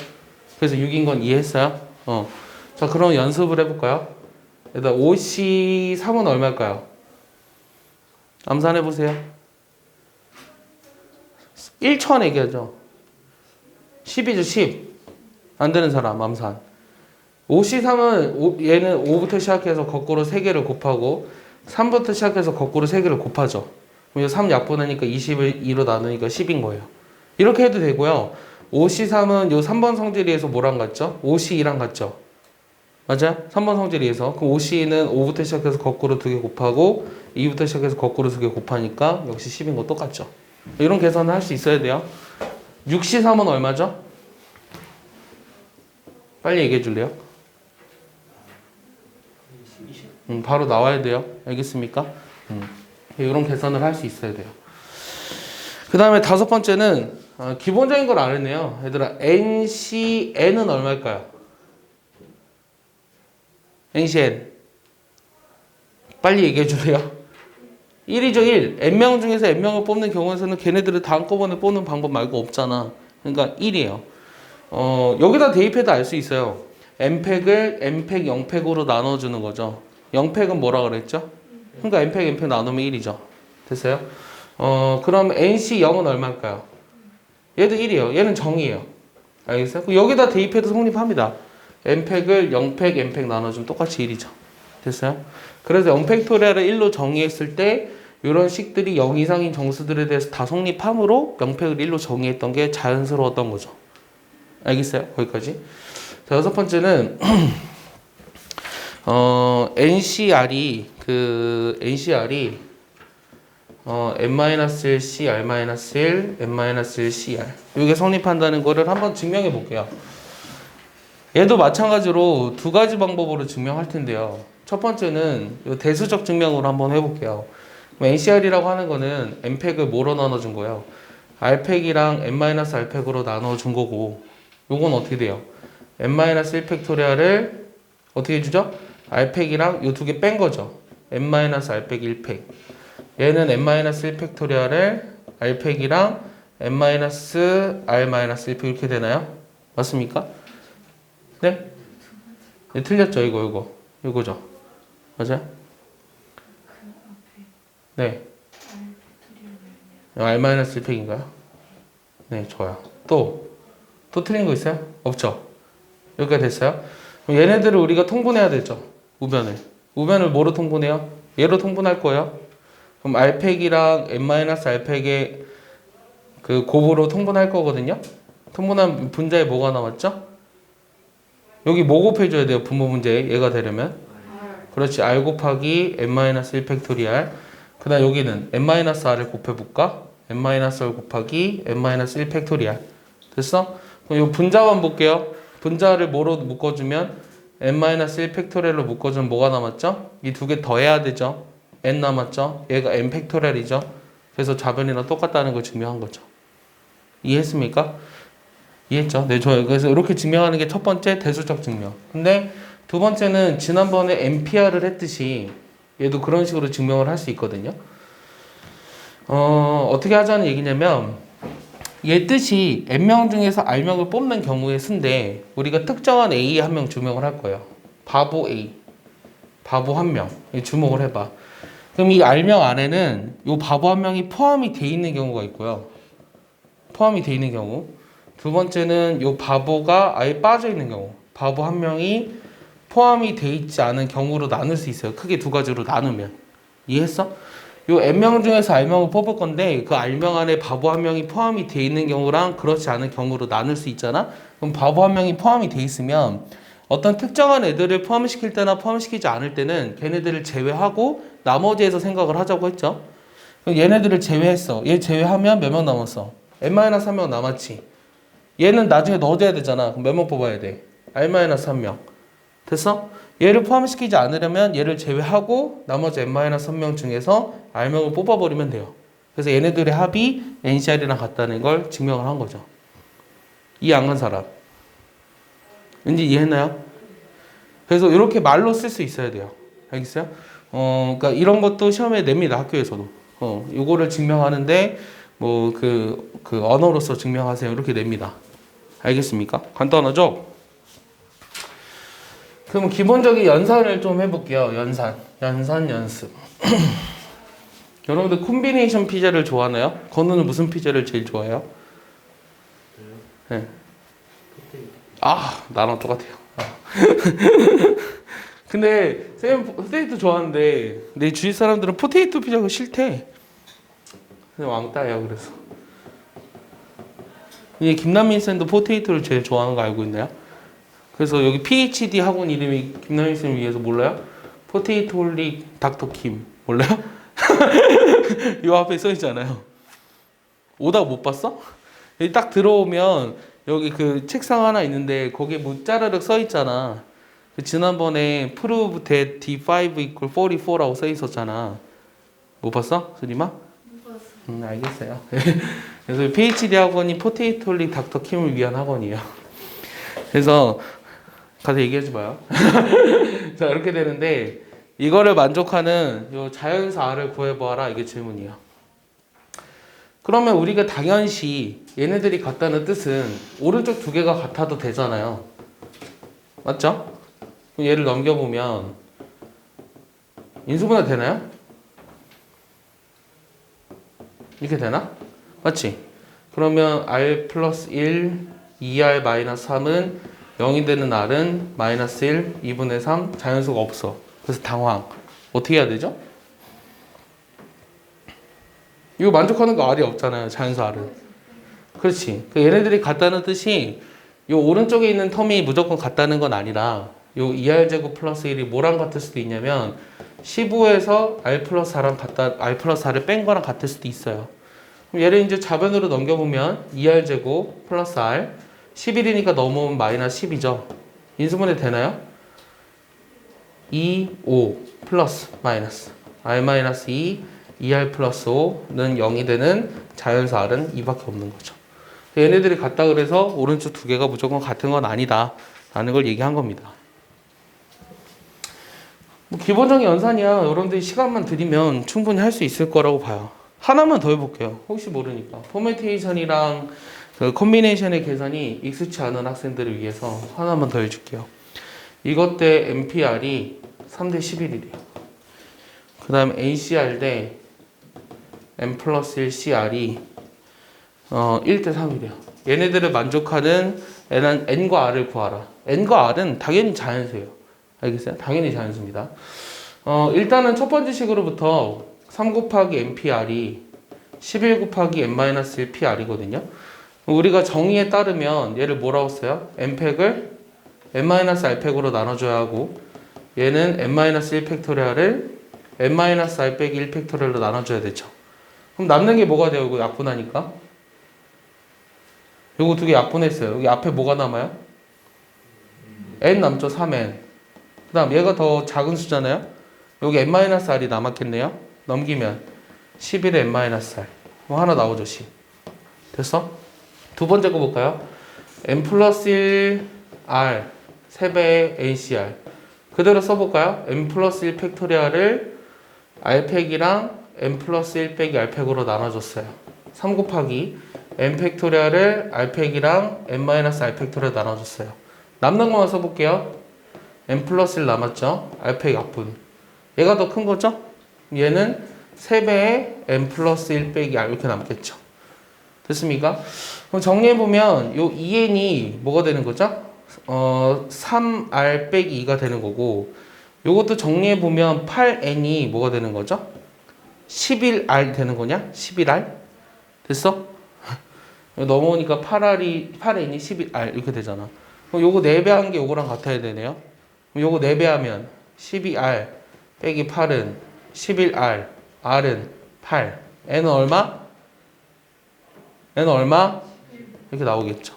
그래서 6인 건 이해했어요? 자, 그럼 연습을 해볼까요? 일단 5C3은 얼마일까요? 암산해보세요. 1초 안에 얘기하죠. 10이죠, 10. 안 되는 사람, 암산. 5C3은 얘는 5부터 시작해서 거꾸로 3개를 곱하고 3부터 시작해서 거꾸로 3개를 곱하죠. 그럼 3 약분하니까 20을 2로 나누니까 10인 거예요. 이렇게 해도 되고요. 5C3은 요 3번 성질이에서 뭐랑 같죠? 5C2랑 같죠? 맞아요? 3번 성질이에서. 그럼 5C는 5부터 시작해서 거꾸로 2개 곱하고 2부터 시작해서 거꾸로 2개 곱하니까 역시 10인 거 똑같죠? 이런 계산을 할 수 있어야 돼요. 6C3은 얼마죠? 빨리 얘기해 줄래요? 20. 바로 나와야 돼요. 알겠습니까? 이런 계산을 할 수 있어야 돼요. 그 다음에 5번째는 기본적인 걸 알았네요. 얘들아, NCN은 얼마일까요? NCN 빨리 얘기해 주세요. 1이죠. 1. n명 중에서 n명을 뽑는 경우에서는 걔네들을 다 한꺼번에 뽑는 방법 말고 없잖아. 그러니까 1이에요. 여기다 대입해도 알 수 있어요. n팩을 n팩 0팩으로 나눠주는 거죠. 0팩은 뭐라 그랬죠? 그러니까 n팩 n팩 나누면 1이죠. 됐어요? 그럼 NC0은 얼마일까요? 얘도 1이에요. 얘는 정이에요. 알겠어요? 그럼 여기다 대입해도 성립합니다. n팩을 0팩 n팩 나눠주면 똑같이 1이죠. 됐어요? 그래서 0팩토리얼을 1로 정의했을 때 이런 식들이 0 이상인 정수들에 대해서 다 성립함으로 0팩을 1로 정의했던 게 자연스러웠던 거죠. 알겠어요? 거기까지. 자, 6번째는 NCR이 n-1c r-1 n-1cr 이게 성립한다는 거를 한번 증명해 볼게요. 얘도 마찬가지로 두 가지 방법으로 증명할 텐데요. 첫 번째는 이 대수적 증명으로 한번 해볼게요. NCR이라고 하는 거는 n팩을 뭐로 나눠준 거예요? r팩이랑 n-r팩으로 나눠준 거고, 요건 어떻게 돼요? n-1팩토리얼을 어떻게 해주죠? r팩이랑 요 두 개 뺀 거죠. n-r팩 1팩. 얘는 n-1팩토리얼을 r팩이랑 n-r-1팩 이렇게 되나요? 맞습니까? 네? 네, 틀렸죠. 이거죠. 맞아요? 네. r-1팩인가요? 네, 좋아요. 또 틀린 거 있어요? 없죠? 여기까지 됐어요? 그럼 얘네들을 우리가 통분해야 되죠. 우변을 뭐로 통분해요? 얘로 통분할 거예요. 그럼 r팩이랑 n-r팩의 그 곱으로 통분할 거거든요. 통분한 분자에 뭐가 남았죠? 여기 뭐 곱해줘야 돼요? 분모 문제에 얘가 되려면 그렇지. r 곱하기 n-1팩토리얼. 그 다음 여기는 n-r을 곱해볼까? n-r 곱하기 n-1팩토리얼. 됐어? 그럼 이 분자만 볼게요. 분자를 뭐로 묶어주면 n-1팩토리얼로 묶어주면 뭐가 남았죠? 이 두 개 더해야 되죠. n 남았죠? 얘가 n 팩토리얼이죠. 그래서 좌변이랑 똑같다는 걸 증명한 거죠. 이해했습니까? 이해했죠? 네, 좋아요. 그래서 이렇게 증명하는 게 첫 번째 대수적 증명. 근데 두 번째는 지난번에 NPR을 했듯이 얘도 그런 식으로 증명을 할 수 있거든요. 어떻게 하자는 얘기냐면 얘 뜻이 n명 중에서 r명을 뽑는 경우의 수인데 우리가 특정한 A 한 명 주목을 할 거예요. 바보 A. 바보 한 명. 주목을 해봐. 그럼 이 r명 안에는 이 바보 한 명이 포함이 돼 있는 경우가 있고요. 포함이 돼 있는 경우. 두 번째는 이 바보가 아예 빠져 있는 경우. 바보 한 명이 포함이 돼 있지 않은 경우로 나눌 수 있어요. 크게 두 가지로 나누면. 이해했어? 요 n명 중에서 r명을 뽑을 건데 그 r명 안에 바보 한 명이 포함이 돼 있는 경우랑 그렇지 않은 경우로 나눌 수 있잖아. 그럼 바보 한 명이 포함이 돼 있으면 어떤 특정한 애들을 포함시킬 때나 포함시키지 않을 때는 걔네들을 제외하고 나머지에서 생각을 하자고 했죠. 그럼 얘네들을 제외했어. 얘 제외하면 몇 명 남았어? n-1명 남았지. 얘는 나중에 넣어줘야 되잖아. 그럼 몇 명 뽑아야 돼? r-1명. 됐어? 얘를 포함시키지 않으려면 얘를 제외하고 나머지 n-1명 중에서 r명을 뽑아버리면 돼요. 그래서 얘네들의 합이 NCR이랑 같다는 걸 증명을 한 거죠. 이해 안 간 사람? 왠지 이해했나요? 그래서 이렇게 말로 쓸 수 있어야 돼요. 알겠어요? 그러니까 이런 것도 시험에 냅니다. 학교에서도. 요거를 증명하는데 뭐 그 언어로서 증명하세요. 이렇게 냅니다. 알겠습니까? 간단하죠? 그럼 기본적인 연산을 좀 해볼게요. 연산 연습. 여러분들 콤비네이션 피자를 좋아하나요? 건우는 무슨 피자를 제일 좋아해요? 네. 아, 나랑 똑같아요. 근데 쌤 포테이토 좋아하는데 내 주위 사람들은 포테이토 피자가 싫대. 근데 왕따예요. 그래서 이게 김남민 쌤도 포테이토를 제일 좋아하는 거 알고 있나요? 그래서 여기 PhD 학원 이름이 김남민 쌤을 위해서 몰라요? 포테이토 홀릭 닥터 킴 몰라요? 이 앞에 써 있잖아요. 오다 못 봤어? 여기 딱 들어오면 여기 그 책상 하나 있는데 거기에 뭐 짜르륵 써 있잖아. 지난번에 prove that D5 equal 44라고 써 있었잖아. 못 봤어? 수리마? 못 봤어. 알겠어요. 그래서 PhD 학원이 포테이토리 닥터 킴을 위한 학원이에요. 그래서 가서 얘기하지 마요. 자, 이렇게 되는데 이거를 만족하는 요 자연수 R을 구해보아라. 이게 질문이에요. 그러면 우리가 당연시 얘네들이 같다는 뜻은 오른쪽 두 개가 같아도 되잖아요. 맞죠? 그럼 얘를 넘겨보면 인수분해 되나요? 이렇게 되나? 맞지? 그러면 R 플러스 1, 2R 마이너스 3은 0이 되는 R은 마이너스 1, 2분의 3 자연수가 없어. 그래서 당황. 어떻게 해야 되죠? 이거 만족하는 거 R이 없잖아요. 자연수 R은. 그렇지. 얘네들이 같다는 뜻이 이 오른쪽에 있는 텀이 무조건 같다는 건 아니라 이 2R제곱 플러스 1이 뭐랑 같을 수도 있냐면 15에서 R 플러스 4랑 같다, R 플러스 4를 뺀 거랑 같을 수도 있어요. 그럼 얘를 이제 좌변으로 넘겨보면 2R제곱 플러스 R 11이니까 넘어오면 마이너스 10이죠. 인수분해 되나요? 2, 5 플러스 마이너스 R 마이너스 2, 2R 플러스 5는 0이 되는 자연수 R은 2밖에 없는 거죠. 얘네들이 같다 그래서 오른쪽 두 개가 무조건 같은 건 아니다 라는 걸 얘기한 겁니다. 뭐 기본적인 연산이야. 여러분들이 시간만 들이면 충분히 할 수 있을 거라고 봐요. 하나만 더 해볼게요. 혹시 모르니까. 포메테이션이랑 그 콤비네이션의 계산이 익숙치 않은 학생들을 위해서 하나만 더 해줄게요. 이것 대 MPR이 3대 11이래요. 그 다음 ACR 대 M 플러스 1 CR이 1대 3이래요. 얘네들을 만족하는 N과 R을 구하라. N과 R은 당연히 자연수예요. 알겠어요? 당연히 자연수입니다. 일단은 첫 번째 식으로부터 3 곱하기 MPR이 11 곱하기 M-1 PR이거든요. 우리가 정의에 따르면 얘를 뭐라고 써요? M팩을 M-R팩으로 나눠줘야 하고 얘는 M-1 팩토리얼을 M-R 빼기 1 팩토리얼로 나눠줘야 되죠. 그럼 남는 게 뭐가 돼요? 이거 약분하니까. 요거 두 개 약분했어요. 여기 앞에 뭐가 남아요? N 남죠? 3N. 그 다음 얘가 더 작은 수잖아요. 여기 M-R이 남았겠네요. 넘기면 11의 M-R. 뭐 하나 나오죠, 10. 됐어? 두 번째 거 볼까요? M 플러스 1 R 3배의 ACR. 그대로 써볼까요? M 플러스 1 팩토리얼을 R팩이랑 M 플러스 1 빼기 R팩으로 나눠줬어요. 3 곱하기 M 팩토리얼을 R팩이랑 M-R 팩토리얼 나눠줬어요. 남는 것만 써볼게요. M 플러스 1 남았죠? R팩 약분. 얘가 더 큰 거죠? 얘는 3배의 M 플러스 1 빼기 R 이렇게 남겠죠. 됐습니까? 그럼 정리해보면 요 2n이 뭐가 되는 거죠? 3R 빼기 2가 되는 거고 요것도 정리해보면 8n이 뭐가 되는 거죠? 11R 되는 거냐? 11R? 됐어? 넘어오니까 8n이 11R 이렇게 되잖아. 그럼 요거 4배한 게 요거랑 같아야 되네요. 그럼 요거 4배하면 12R 빼기 8은 11R, R은 8. N은 얼마? N은 얼마? 이렇게 나오겠죠.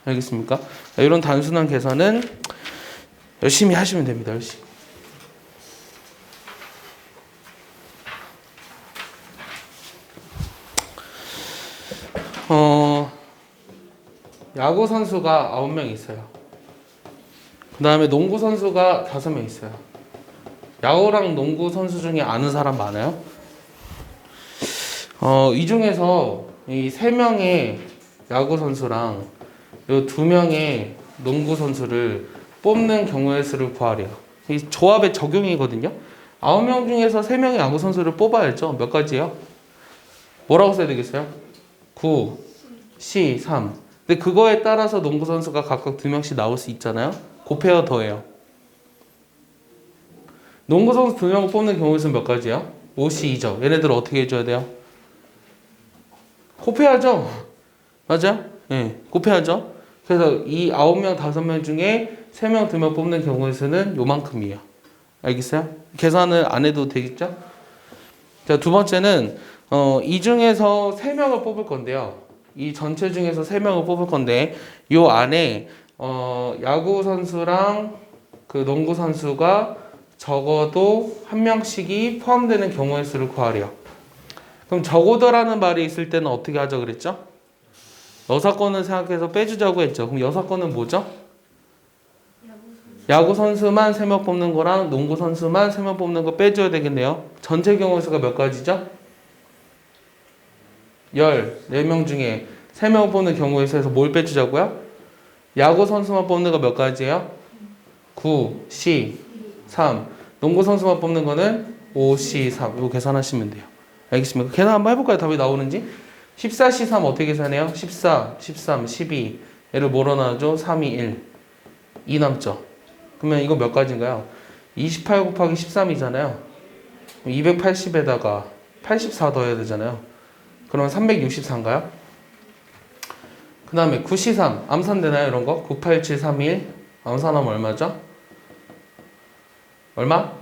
알겠습니까? 이런 단순한 계산은 열심히 하시면 됩니다. 열심히. 야구 선수가 9명 있어요. 그 다음에 농구 선수가 5명 있어요. 야구랑 농구 선수 중에 아는 사람 많아요? 이 중에서 이 3명의 야구 선수랑 요 2명의 농구 선수를 뽑는 경우의 수를 구하래요. 이 조합의 적용이거든요. 9명 중에서 3명의 야구 선수를 뽑아야죠. 몇 가지요? 뭐라고 써야 되겠어요? 9, C, 3. 근데 그거에 따라서 농구 선수가 각각 2명씩 나올 수 있잖아요. 곱해요, 더해요. 농구 선수 2명 뽑는 경우의 수는 몇 가지요? 5, C, 2죠. 얘네들 어떻게 해줘야 돼요? 곱해야죠. 맞아? 예, 곱해야죠. 그래서 이 9명, 5명 중에 3명, 2명 뽑는 경우의 수는 요만큼이에요. 알겠어요? 계산을 안 해도 되겠죠? 자, 두 번째는 이 중에서 3명을 뽑을 건데요. 이 전체 중에서 3명을 뽑을 건데 요 안에 야구 선수랑 그 농구 선수가 적어도 한 명씩이 포함되는 경우의 수를 구하래요. 그럼 적어도라는 말이 있을 때는 어떻게 하죠 그랬죠? 여사건을 생각해서 빼주자고 했죠. 그럼 여사건은 뭐죠? 야구 선수만 3명 뽑는 거랑 농구 선수만 3명 뽑는 거 빼줘야 되겠네요. 전체 경우의 수가 몇 가지죠? 14명 중에 3명 뽑는 경우의 수에서 뭘 빼주자고요? 야구 선수만 뽑는 거 몇 가지예요? 9, C, 3. 농구 선수만 뽑는 거는 5, C, 3. 이거 계산하시면 돼요. 알겠습니까? 계산 한번 해볼까요? 답이 나오는지? 14, C, 3 어떻게 계산해요? 14, 13, 12. 얘를 뭐로 나누죠? 3, 2, 1. 2 남죠? 그러면 이거 몇 가지인가요? 28 곱하기 13이잖아요. 280에다가 84 더해야 되잖아요. 그러면 364인가요? 그 다음에 9C3 암산되나요 이런 거? 98731 암산하면 얼마죠? 얼마?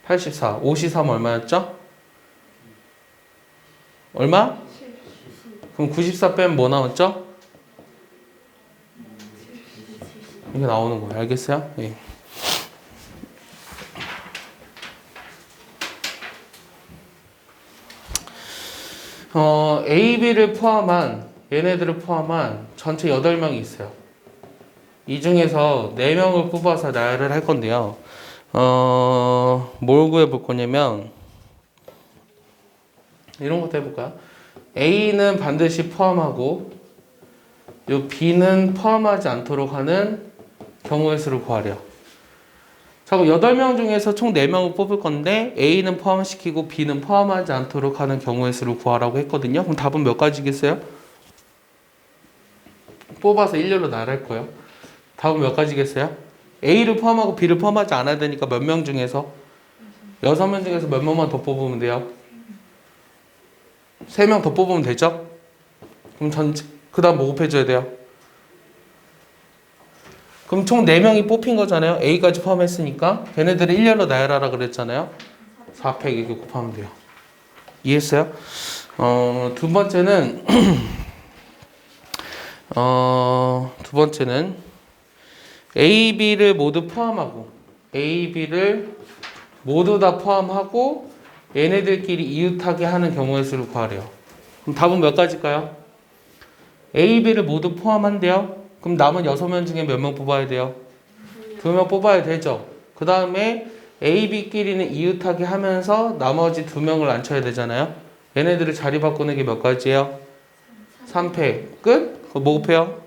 84 5C3 얼마였죠? 얼마? 그럼 94 빼면 뭐 나왔죠? 이게 나오는 거예요. 알겠어요? 예. A, B를 포함한 얘네들을 포함한 전체 8명이 있어요. 이 중에서 4명을 뽑아서 나열을 할 건데요. 뭘 구해 볼 거냐면 이런 것도 해볼까요? A는 반드시 포함하고 요 B는 포함하지 않도록 하는 경우의 수를 구하래요. 자, 그럼 8명 중에서 총 4명을 뽑을 건데 A는 포함시키고 B는 포함하지 않도록 하는 경우의 수를 구하라고 했거든요. 그럼 답은 몇 가지겠어요? 뽑아서 일렬로 나열할 거예요. 답은 몇 가지겠어요? A를 포함하고 B를 포함하지 않아야 되니까 몇 명 중에서? 6명 중에서 몇 명만 더 뽑으면 돼요? 3명 더 뽑으면 되죠? 그럼 그 다음 뭐 곱해줘야 돼요? 그럼 총 4명이 뽑힌 거잖아요. A까지 포함했으니까 걔네들을 일렬로 나열하라 그랬잖아요. 4팩 이렇게 곱하면 돼요. 이해했어요? 두 번째는 두 번째는 A, B를 모두 포함하고 A, B를 모두 다 포함하고 얘네들끼리 이웃하게 하는 경우의 수를 구하래요. 그럼 답은 몇 가지일까요? A, B를 모두 포함한대요. 그럼 남은 6명 중에 몇 명 뽑아야 돼요? 2명 뽑아야 되죠. 그 다음에 A, B끼리는 이웃하게 하면서 나머지 2명을 앉혀야 되잖아요. 얘네들을 자리 바꾸는 게 몇 가지예요? 3패. 끝? 그거 뭐 곱해요?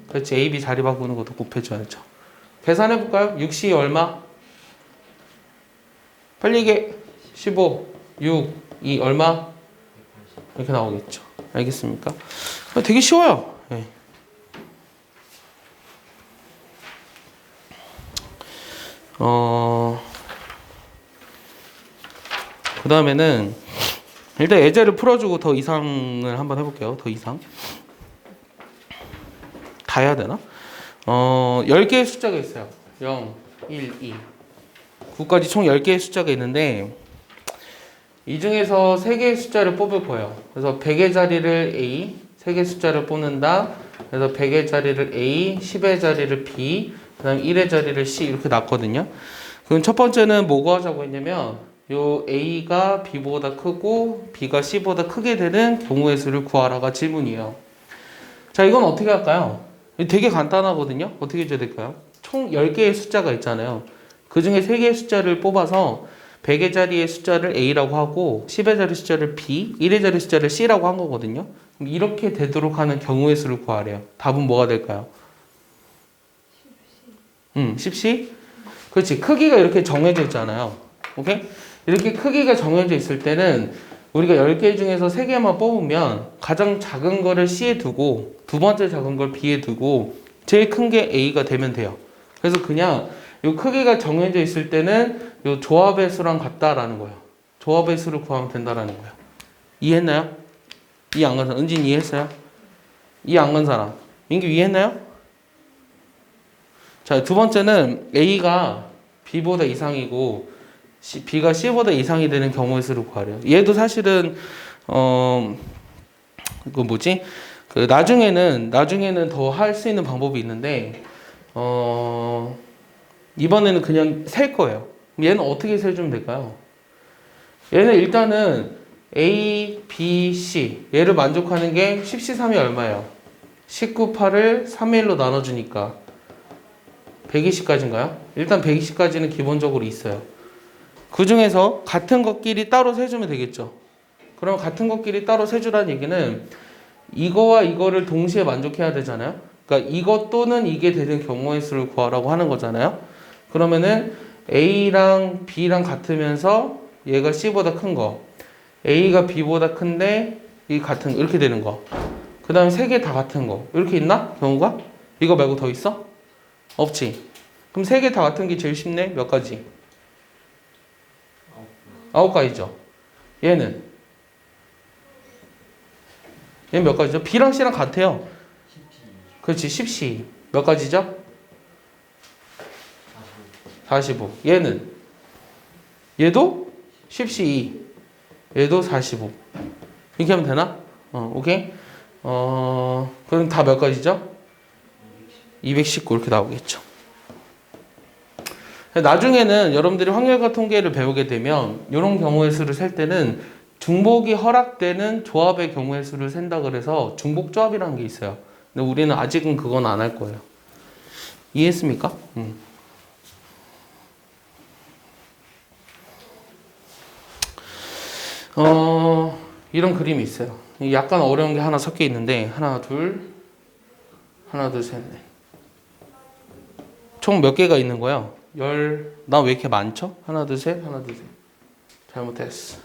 그렇지. A, B 자리 바꾸는 것도 곱해줘야죠. 계산해볼까요? 6시 얼마? 빨리 얘기해. 15, 6, 2 얼마? 이렇게 나오겠죠. 알겠습니까? 되게 쉬워요. 네. 그 다음에는 일단 예제를 풀어주고 더 이상을 한번 해볼게요. 더 이상. 다 해야 되나? 10개의 숫자가 있어요. 0, 1, 2, 9까지 총 10개의 숫자가 있는데 이 중에서 3개의 숫자를 뽑을 거예요. 그래서 100의 자리를 A, 3개의 숫자를 뽑는다. 그래서 100의 자리를 A, 10의 자리를 B, 그 다음 1의 자리를 C 이렇게 놨거든요. 그럼 첫 번째는 뭐 구하자고 했냐면 요 A가 B보다 크고 B가 C보다 크게 되는 경우의 수를 구하라가 질문이에요. 자, 이건 어떻게 할까요? 되게 간단하거든요. 어떻게 해줘야 될까요? 총 10개의 숫자가 있잖아요. 그 중에 3개의 숫자를 뽑아서 100의 자리의 숫자를 A라고 하고 10의 자리 숫자를 B, 1의 자리 숫자를 C라고 한 거거든요. 그럼 이렇게 되도록 하는 경우의 수를 구하래요. 답은 뭐가 될까요? 10C? 그렇지. 크기가 이렇게 정해져 있잖아요. 오케이? 이렇게 크기가 정해져 있을 때는 우리가 10개 중에서 3개만 뽑으면 가장 작은 거를 C에 두고 두 번째 작은 걸 B에 두고 제일 큰 게 A가 되면 돼요. 그래서 그냥 이 크기가 정해져 있을 때는 이 조합의 수랑 같다라는 거예요. 조합의 수를 구하면 된다라는 거예요. 이해했나요? 이해 안 간 사람? 은진 이해했어요? 이해 안 간 사람? 민규 이해했나요? 자, 두 번째는 A가 B보다 이상이고 B가 C보다 이상이 되는 경우의 수를 구하래요. 얘도 사실은 그 뭐지? 그 나중에는 더 할 수 있는 방법이 있는데 이번에는 그냥 셀 거예요. 얘는 어떻게 세주면 될까요? 얘는 일단은 A, B, C 얘를 만족하는 게 10C3이 얼마예요? 19, 8을 3의 1로 나눠주니까 120까지인가요? 일단 120까지는 기본적으로 있어요. 그 중에서 같은 것끼리 따로 세주면 되겠죠. 그럼 같은 것끼리 따로 세주라는 얘기는 이거와 이거를 동시에 만족해야 되잖아요. 그러니까 이것 또는 이게 되는 경우의 수를 구하라고 하는 거잖아요. 그러면은 A랑 B랑 같으면서 얘가 C보다 큰 거, A가 B보다 큰데 이 같은 거, 이렇게 되는 거. 그 다음에 세 개 다 같은 거. 이렇게 있나? 경우가? 이거 말고 더 있어? 없지. 그럼 세 개 다 같은 게 제일 쉽네? 몇 가지? 9가지죠. 얘는 몇 가지죠? B랑 C랑 같아요. 그렇지. 10C. 몇 가지죠? 45. 얘도 10C2. 얘도 45. 이렇게 하면 되나? 오케이. 그럼 다 몇 가지죠? 219 이렇게 나오겠죠. 나중에는 여러분들이 확률과 통계를 배우게 되면 이런 경우의 수를 셀 때는 중복이 허락되는 조합의 경우의 수를 센다 그래서 중복조합이라는 게 있어요. 근데 우리는 아직은 그건 안 할 거예요. 이해했습니까? 이런 그림이 있어요. 약간 어려운 게 하나 섞여 있는데 하나 둘 셋 넷. 총 몇 개가 있는 거예요? 나 왜 이렇게 많죠? 하나 둘 셋 잘못했어.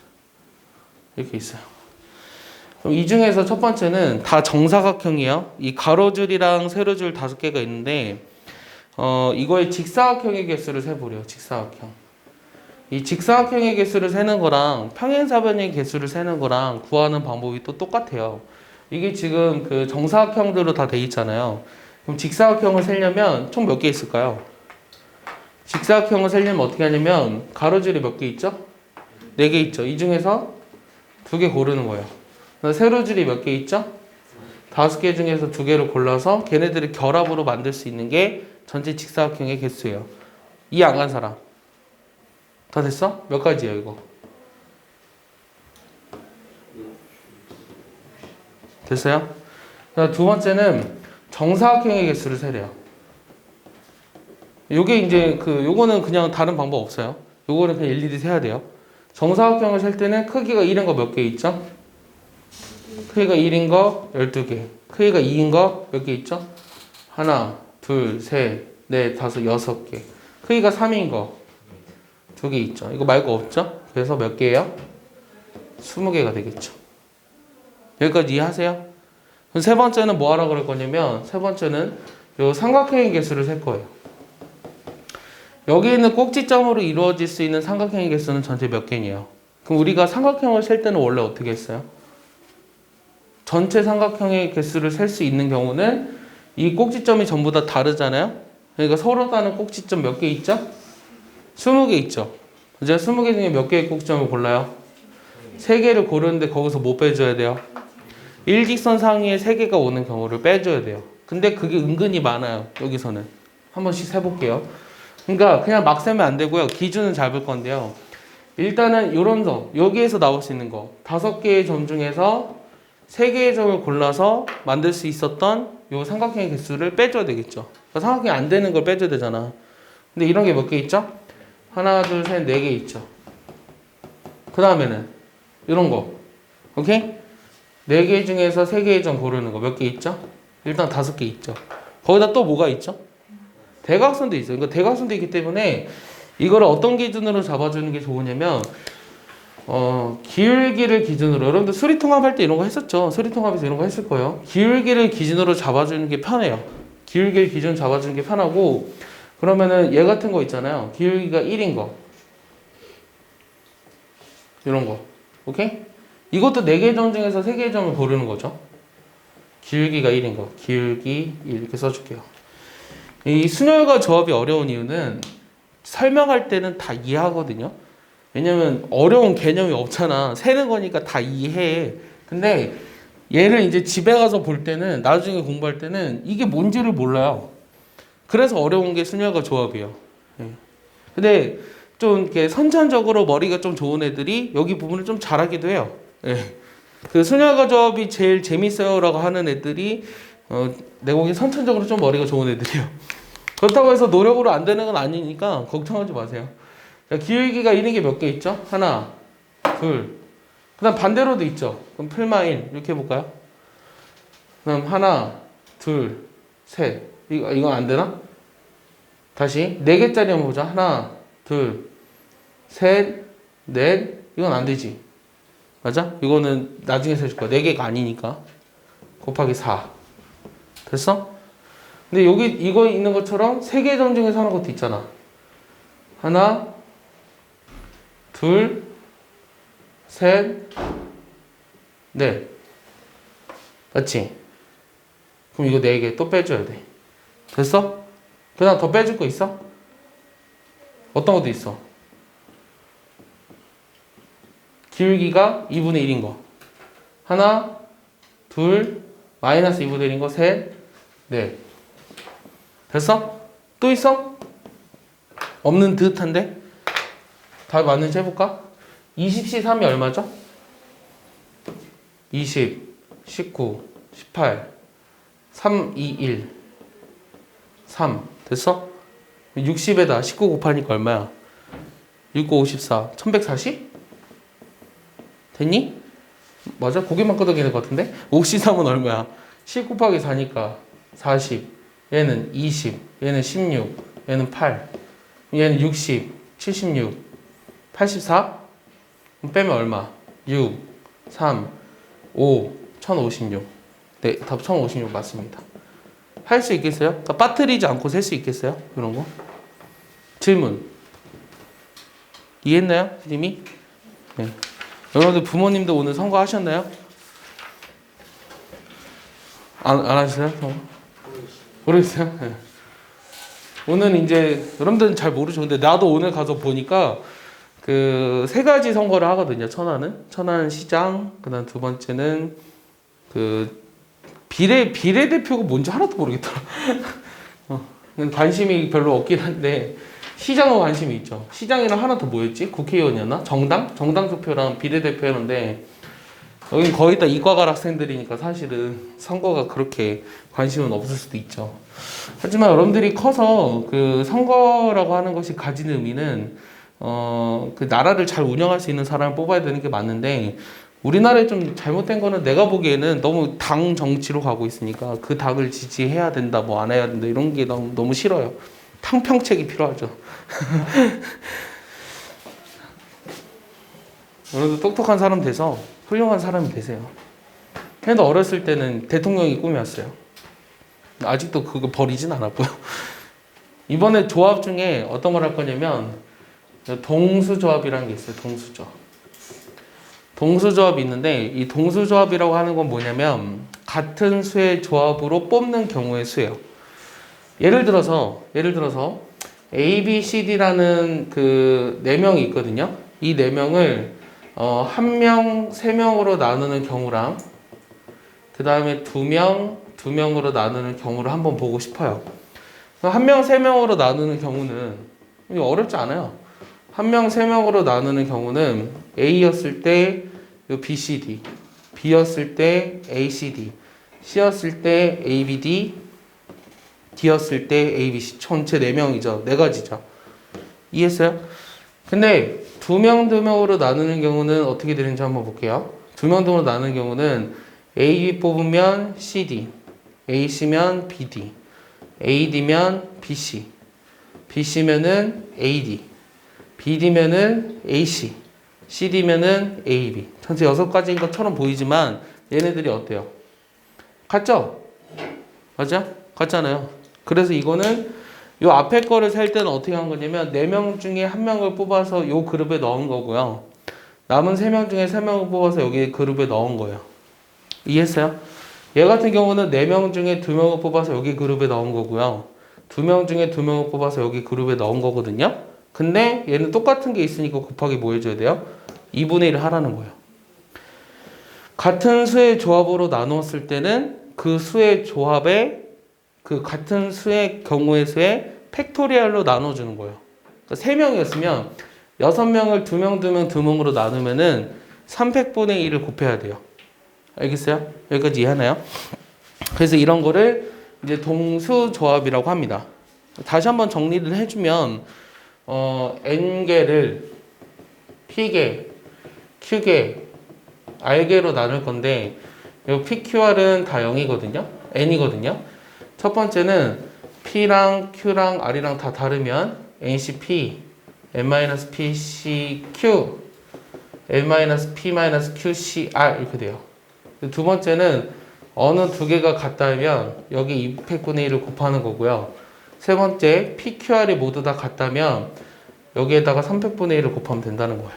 이렇게 있어요. 그럼 이 중에서 첫 번째는 다 정사각형이에요. 이 가로줄이랑 세로줄 5개가 있는데 이거의 직사각형의 개수를 세보래요. 직사각형. 이 직사각형의 개수를 세는 거랑 평행사변의 개수를 세는 거랑 구하는 방법이 또 똑같아요. 이게 지금 그 정사각형들로 다 돼 있잖아요. 그럼 직사각형을 세려면 총 몇 개 있을까요? 직사각형을 세려면 어떻게 하냐면 가로줄이 몇 개 있죠? 4개 있죠. 이 중에서 2개 고르는 거예요. 세로줄이 몇 개 있죠? 5개 중에서 2개를 골라서 걔네들을 결합으로 만들 수 있는 게 전체 직사각형의 개수예요. 이해 안 간 사람? 다 됐어? 몇 가지예요 이거? 됐어요? 두 번째는 정사각형의 개수를 세래요. 요게 이제 요거는 그냥 다른 방법 없어요. 요거는 그냥 일일이 세야 돼요. 정사각형을 셀 때는 크기가 1인 거 몇 개 있죠? 크기가 1인 거 12개. 크기가 2인 거 몇 개 있죠? 하나, 둘, 셋, 넷, 다섯, 6개. 크기가 3인 거 2개 있죠. 이거 말고 없죠? 그래서 몇 개예요? 20개가 되겠죠. 여기까지 이해하세요? 그럼 세 번째는 뭐 하라고 그럴 거냐면 세 번째는 요 삼각형의 개수를 셀 거예요. 여기 있는 꼭지점으로 이루어질 수 있는 삼각형의 개수는 전체 몇 개냐? 그럼 우리가 삼각형을 셀 때는 원래 어떻게 했어요? 전체 삼각형의 개수를 셀 수 있는 경우는 이 꼭지점이 전부 다 다르잖아요? 그러니까 서로 다른 꼭지점 몇 개 있죠? 20개 있죠? 이제 20개 중에 몇 개의 꼭지점을 골라요? 3개를 고르는데 거기서 뭐 빼줘야 돼요? 일직선 상위에 3개가 오는 경우를 빼줘야 돼요. 근데 그게 은근히 많아요. 여기서는. 한 번씩 세볼게요. 그러니까 그냥 막 세면 안 되고요. 기준은 잡을 건데요. 일단은 요런 점, 여기에서 나올 수 있는 거 5개의 점 중에서 3개의 점을 골라서 만들 수 있었던 요 삼각형의 개수를 빼줘야 되겠죠. 그러니까 삼각형이 안 되는 걸 빼줘야 되잖아. 근데 이런 게 몇 개 있죠? 하나, 둘, 셋, 4개 있죠. 그 다음에는 이런 거. 오케이? 4개 중에서 3개의 점 고르는 거 몇 개 있죠? 일단 5개 있죠. 거기다 또 뭐가 있죠? 대각선도 있어요. 그러니까 대각선도 있기 때문에 이거를 어떤 기준으로 잡아주는 게 좋으냐면 기울기를 기준으로, 여러분들 수리통합할 때 이런 거 했었죠. 수리통합에서 이런 거 했을 거예요. 기울기를 기준으로 잡아주는 게 편해요. 기울기를 기준 잡아주는 게 편하고, 그러면은 얘 같은 거 있잖아요. 기울기가 1인 거. 이런 거. 오케이? 이것도 4개의 점 중에서 3개의 점을 고르는 거죠. 기울기가 1인 거. 기울기 1 이렇게 써줄게요. 이 순열과 조합이 어려운 이유는 설명할 때는 다 이해하거든요. 왜냐면 어려운 개념이 없잖아. 세는 거니까 다 이해해. 근데 얘를 이제 집에 가서 볼 때는, 나중에 공부할 때는 이게 뭔지를 몰라요. 그래서 어려운 게 순열과 조합이에요. 예. 근데 좀 이렇게 선천적으로 머리가 좀 좋은 애들이 여기 부분을 좀 잘하기도 해요. 예. 그 순열과 조합이 제일 재밌어요라고 하는 애들이 내가 보기엔 선천적으로 좀 머리가 좋은 애들이에요. 그렇다고 해서 노력으로 안 되는 건 아니니까 걱정하지 마세요. 자, 기울기가 있는 게 몇 개 있죠? 하나, 둘. 그 다음 반대로도 있죠. 그럼 풀마인 이렇게 해볼까요? 그럼 하나, 둘, 셋. 이건 안 되나? 다시 4개짜리 한번 보자. 하나, 둘, 셋, 넷. 이건 안 되지. 맞아? 이거는 나중에 세줄 거야. 4개가 아니니까. 곱하기 4. 됐어? 근데 여기 이거 있는 것처럼 3개의 점 중에서 하는 것도 있잖아. 하나, 둘, 셋, 넷. 맞지? 그럼 이거 4개 또 빼줘야 돼. 됐어? 그 다음 더 빼줄 거 있어? 어떤 것도 있어? 기울기가 2분의 1인 거. 하나, 둘, 마이너스 2분의 1인 거, 셋, 넷. 됐어? 또 있어? 없는 듯한데? 답이 맞는지 해볼까? 20C 3이 얼마죠? 20, 19, 18, 3, 2, 1, 3. 됐어? 60에다 19 곱하니까 얼마야? 6, 9, 54, 1140? 됐니? 맞아? 고개만 끄덕이는 것 같은데? 53은 얼마야? 10 곱하기 4니까 40. 얘는 20. 얘는 16. 얘는 8. 얘는 60. 76. 84? 그럼 빼면 얼마? 6. 3. 5. 1056. 네, 답 1056 맞습니다. 할 수 있겠어요? 그러니까 빠뜨리지 않고 셀 수 있겠어요? 이런 거? 질문. 이해했나요? 선생님이? 네. 여러분들 부모님도 오늘 선거하셨나요? 안 하셨어요? 모르겠어요? 네. 오늘 이제 여러분들은 잘 모르죠. 근데 나도 오늘 가서 보니까 그 3가지 선거를 하거든요. 천안 시장, 그다음 2번째는 그 비례대표가 뭔지 하나도 모르겠더라. 관심이 별로 없긴 한데 시장은 관심이 있죠. 시장이랑 하나 더 뭐였지? 국회의원이었나? 정당 투표랑 비례대표였는데 여긴 거의 다 이과갈 학생들이니까 사실은 선거가 그렇게 관심은 없을 수도 있죠. 하지만 여러분들이 커서 그 선거라고 하는 것이 가지는 의미는 그 나라를 잘 운영할 수 있는 사람을 뽑아야 되는 게 맞는데 우리나라에 좀 잘못된 거는 내가 보기에는 너무 당 정치로 가고 있으니까 그 당을 지지해야 된다, 뭐 안 해야 된다 이런 게 너무 싫어요. 탕평책이 필요하죠. 여러분도 똑똑한 사람 돼서 훌륭한 사람이 되세요. 근데 어렸을 때는 대통령이 꿈이었어요. 아직도 그거 버리진 않았고요. 이번에 조합 중에 어떤 걸 할 거냐면 동수조합이라는 게 있어요. 동수조합이 있는데 이 동수조합이라고 하는 건 뭐냐면 같은 수의 조합으로 뽑는 경우의 수예요. 예를 들어서 A, B, C, D라는 그 4명이 있거든요. 이 4명을 1명, 3명으로 나누는 경우랑 그 다음에 2명으로 나누는 경우를 한번 보고 싶어요. 1명, 3명으로 나누는 경우는 어렵지 않아요. 1명, 3명으로 나누는 경우는 A였을 때 B, C, D, B였을 때 A, C, D, C였을 때 A, B, D, D였을 때 A, B, C. 전체 4명이죠. 4가지죠. 이해했어요? 근데 두 명 두 명으로 나누는 경우는 어떻게 되는지 한번 볼게요. 두 명 두 명으로 나누는 경우는 A, B 뽑으면 CD, AC면 BD, AD면 BC, BC면은 AD, BD면은 AC, CD면은 AB. 전체 6가지인 것처럼 보이지만 얘네들이 어때요? 같죠? 맞아? 같잖아요. 그래서 이거는 요 앞에 거를 살 때는 어떻게 한 거냐면 4명 중에 1명을 뽑아서 요 그룹에 넣은 거고요. 남은 3명 중에 3명을 뽑아서 여기 그룹에 넣은 거예요. 이해했어요? 얘 같은 경우는 4명 중에 2명을 뽑아서 여기 그룹에 넣은 거고요. 2명 중에 2명을 뽑아서 여기 그룹에 넣은 거거든요. 근데 얘는 똑같은 게 있으니까 곱하기 뭐 해줘야 돼요? 2분의 1 하라는 거예요. 같은 수의 조합으로 나누었을 때는 그 수의 조합에 그 같은 수의 경우의 수의 팩토리얼로 나눠주는 거예요. 그러니까 3명이었으면 6명을 2명, 2명, 2명으로 나누면은 300분의 1을 곱해야 돼요. 알겠어요? 여기까지 이해하나요? 그래서 이런 거를 이제 동수 조합이라고 합니다. 다시 한번 정리를 해주면 N개를 P개, Q개, R개로 나눌 건데 이 PQR은 다 0이거든요. N이거든요. 첫 번째는 P랑 Q랑 R이랑 다 다르면 NCP, N-PCQ, N-P-QCR 이렇게 돼요. 두 번째는 어느 두 개가 같다면 여기 200분의 1을 곱하는 거고요. 세 번째 PQR이 모두 다 같다면 여기에다가 300분의 1을 곱하면 된다는 거예요.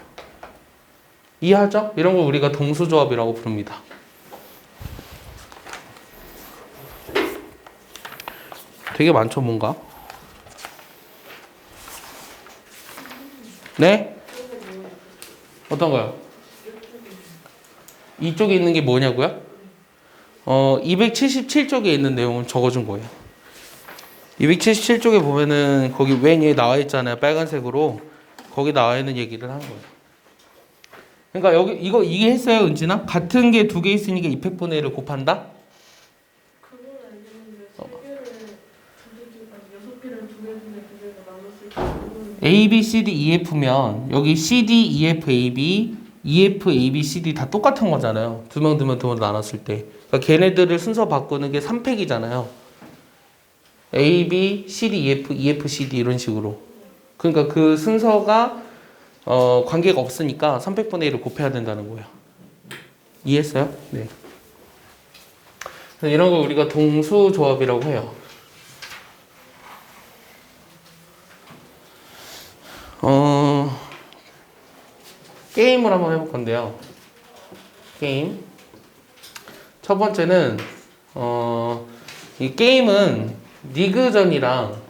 이해하죠? 이런 걸 우리가 동수조합이라고 부릅니다. 되게 많죠, 뭔가? 네? 어떤 거요? 이쪽에 있는 게 뭐냐고요? 277쪽에 있는 내용을 적어준 거예요. 277쪽에 보면은 거기 왼 얘 나와 있잖아요. 빨간색으로. 거기 나와 있는 얘기를 하는 거예요. 그러니까 여기 이거 이게 했어요, 은진아? 같은 게 두 개 있으니까 200분의 1을 곱한다? 그건 알겠는데 세 개를 여섯 개를 두 개분의 두 개가 나눴을 때 그거는 A, B, C, D, E, F면 여기 C, D, E, F, A, B, E, F, A, B, C, D 다 똑같은 거잖아요. 두 명 나눴을 때. 그러니까 걔네들을 순서 바꾸는 게 3팩이잖아요. A, B, C, D, E, F, E, F, C, D 이런 식으로. 그러니까 그 순서가 관계가 없으니까 300분의 1을 곱해야 된다는 거예요. 이해했어요? 네. 그래서 이런 걸 우리가 동수조합이라고 해요. 게임을 한번 해볼 건데요. 게임. 첫 번째는 이 게임은 리그전이랑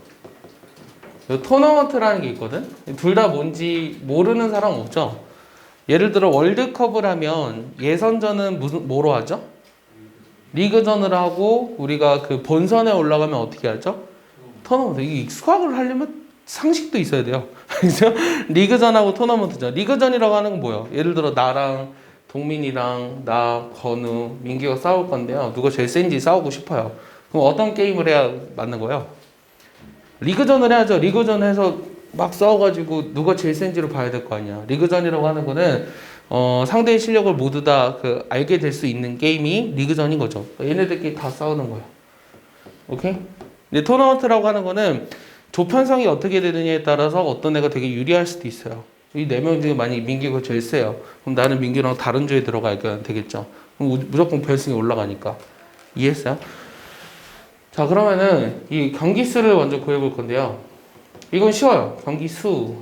토너먼트라는 게 있거든. 둘 다 뭔지 모르는 사람 없죠. 예를 들어 월드컵을 하면 예선전은 뭐로 하죠? 리그전을 하고 우리가 그 본선에 올라가면 어떻게 하죠? 토너먼트. 이게 익숙하게 하려면 상식도 있어야 돼요. 그죠? 리그전하고 토너먼트죠. 리그전이라고 하는 건 뭐예요? 예를 들어 나랑 동민이랑 나, 건우, 민기가 싸울 건데요. 누가 제일 센지 싸우고 싶어요. 그럼 어떤 게임을 해야 맞는 거예요? 리그전을 해야죠. 리그전 해서 막 싸워가지고 누가 제일 센지를 봐야 될 거 아니야. 리그전이라고 하는 거는 상대의 실력을 모두 다 알게 될 수 있는 게임이 리그전인 거죠. 얘네들끼리 다 싸우는 거예요. 오케이? 근데 토너먼트라고 하는 거는 조편성이 어떻게 되느냐에 따라서 어떤 애가 되게 유리할 수도 있어요. 이 4명 중에 만약 민기가 제일 세요. 그럼 나는 민기랑 다른 조에 들어가야 되겠죠. 그럼 무조건 결승에 올라가니까. 이해했어요? 자, 그러면은 이 경기수를 먼저 구해볼 건데요. 이건 쉬워요. 경기수.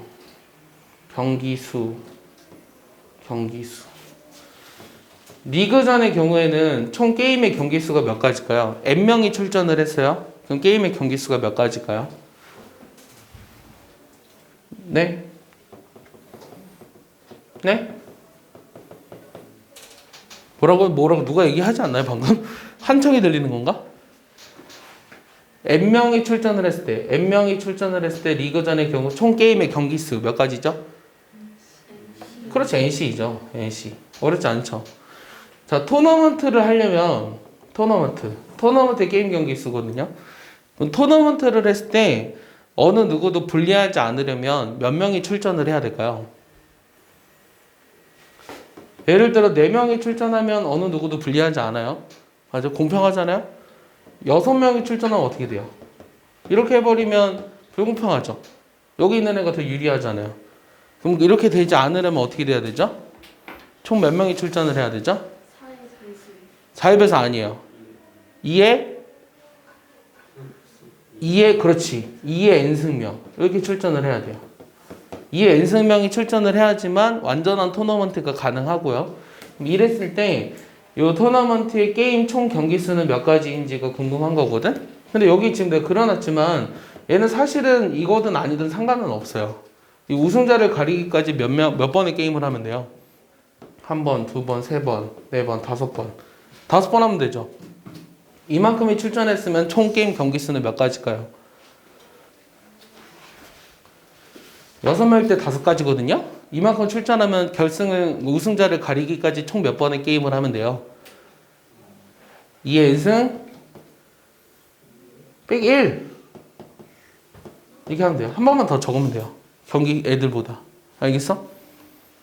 리그전의 경우에는 총 게임의 경기수가 몇 가지일까요? N명이 출전을 했어요. 그럼 게임의 경기수가 몇 가지일까요? 네? 네? 뭐라고 누가 얘기하지 않나요, 방금? 한청이 들리는 건가? N명이 출전을 했을 때 리그전의 경우 총 게임의 경기수 몇 가지죠? 그렇죠. NC이죠. NC. 어렵지 않죠. 자, 토너먼트를 하려면 토너먼트 게임 경기수거든요. 토너먼트를 했을 때 어느 누구도 불리하지 않으려면 몇 명이 출전을 해야 될까요? 예를 들어 4명이 출전하면 어느 누구도 불리하지 않아요. 맞아? 공평하잖아요. 6명이 출전하면 어떻게 돼요? 이렇게 해버리면 불공평하죠. 여기 있는 애가 더 유리하잖아요. 그럼 이렇게 되지 않으려면 어떻게 돼야 되죠? 총 몇 명이 출전을 해야 되죠? 4의 4의 배수 아니에요. 2의 그렇지. 2의 n승명 이렇게 출전을 해야 돼요. 2의 n승명이 출전을 해야지만 완전한 토너먼트가 가능하고요. 그럼 이랬을 때 이 토너먼트의 게임 총 경기 수는 몇 가지인지가 궁금한 거거든. 근데 여기 지금 내가 그려놨지만 얘는 사실은 이거든 아니든 상관은 없어요. 이 우승자를 가리기까지 몇 번의 게임을 하면 돼요. 1번, 2번, 3번, 4번, 5번. 5번 하면 되죠. 이만큼이 출전했으면 총 게임 경기 수는 몇 가지일까요? 6명일 때 5가지거든요. 이만큼 출전하면 우승자를 가리기까지 총 몇 번의 게임을 하면 돼요? 2의 n승 빼기 1 이렇게 하면 돼요. 한 번만 더 적으면 돼요. 경기 애들보다. 알겠어?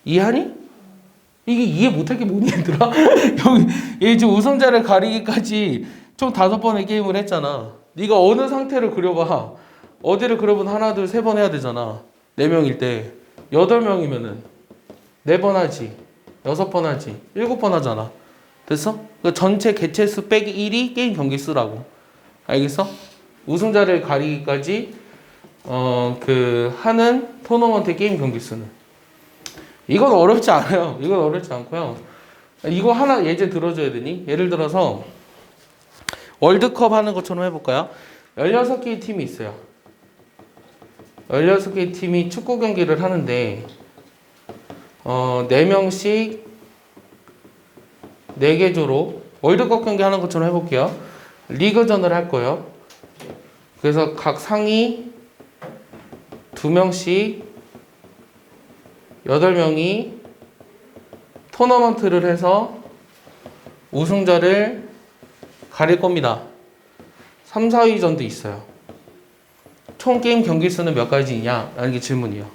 이해하니? 이게 이해 못할 게 뭐니 얘들아? 여기 얘 지금 우승자를 가리기까지 총 5번의 게임을 했잖아. 네가 어느 상태를 그려봐. 어디를 그려본 하나 둘 세 번 해야 되잖아. 4명일 때 8명이면은 4번 하지 6번 하지 7번 하잖아. 됐어? 그 전체 개체수 빼기 1이 게임 경기 수라고. 알겠어? 우승자를 가리기까지 하는 토너먼트 게임 경기 수는. 이건 어렵지 않아요. 이건 어렵지 않고요. 이거 하나 예제 들어줘야 되니? 예를 들어서 월드컵 하는 것처럼 해볼까요? 16개의 팀이 있어요. 16개의 팀이 축구 경기를 하는데 4명씩 4개 조로 월드컵 경기 하는 것처럼 해볼게요. 리그전을 할 거예요. 그래서 각 상위 2명씩 8명이 토너먼트를 해서 우승자를 가릴 겁니다. 3, 4위전도 있어요. 총 게임 경기 수는 몇 가지이냐? 라는 게 질문이에요.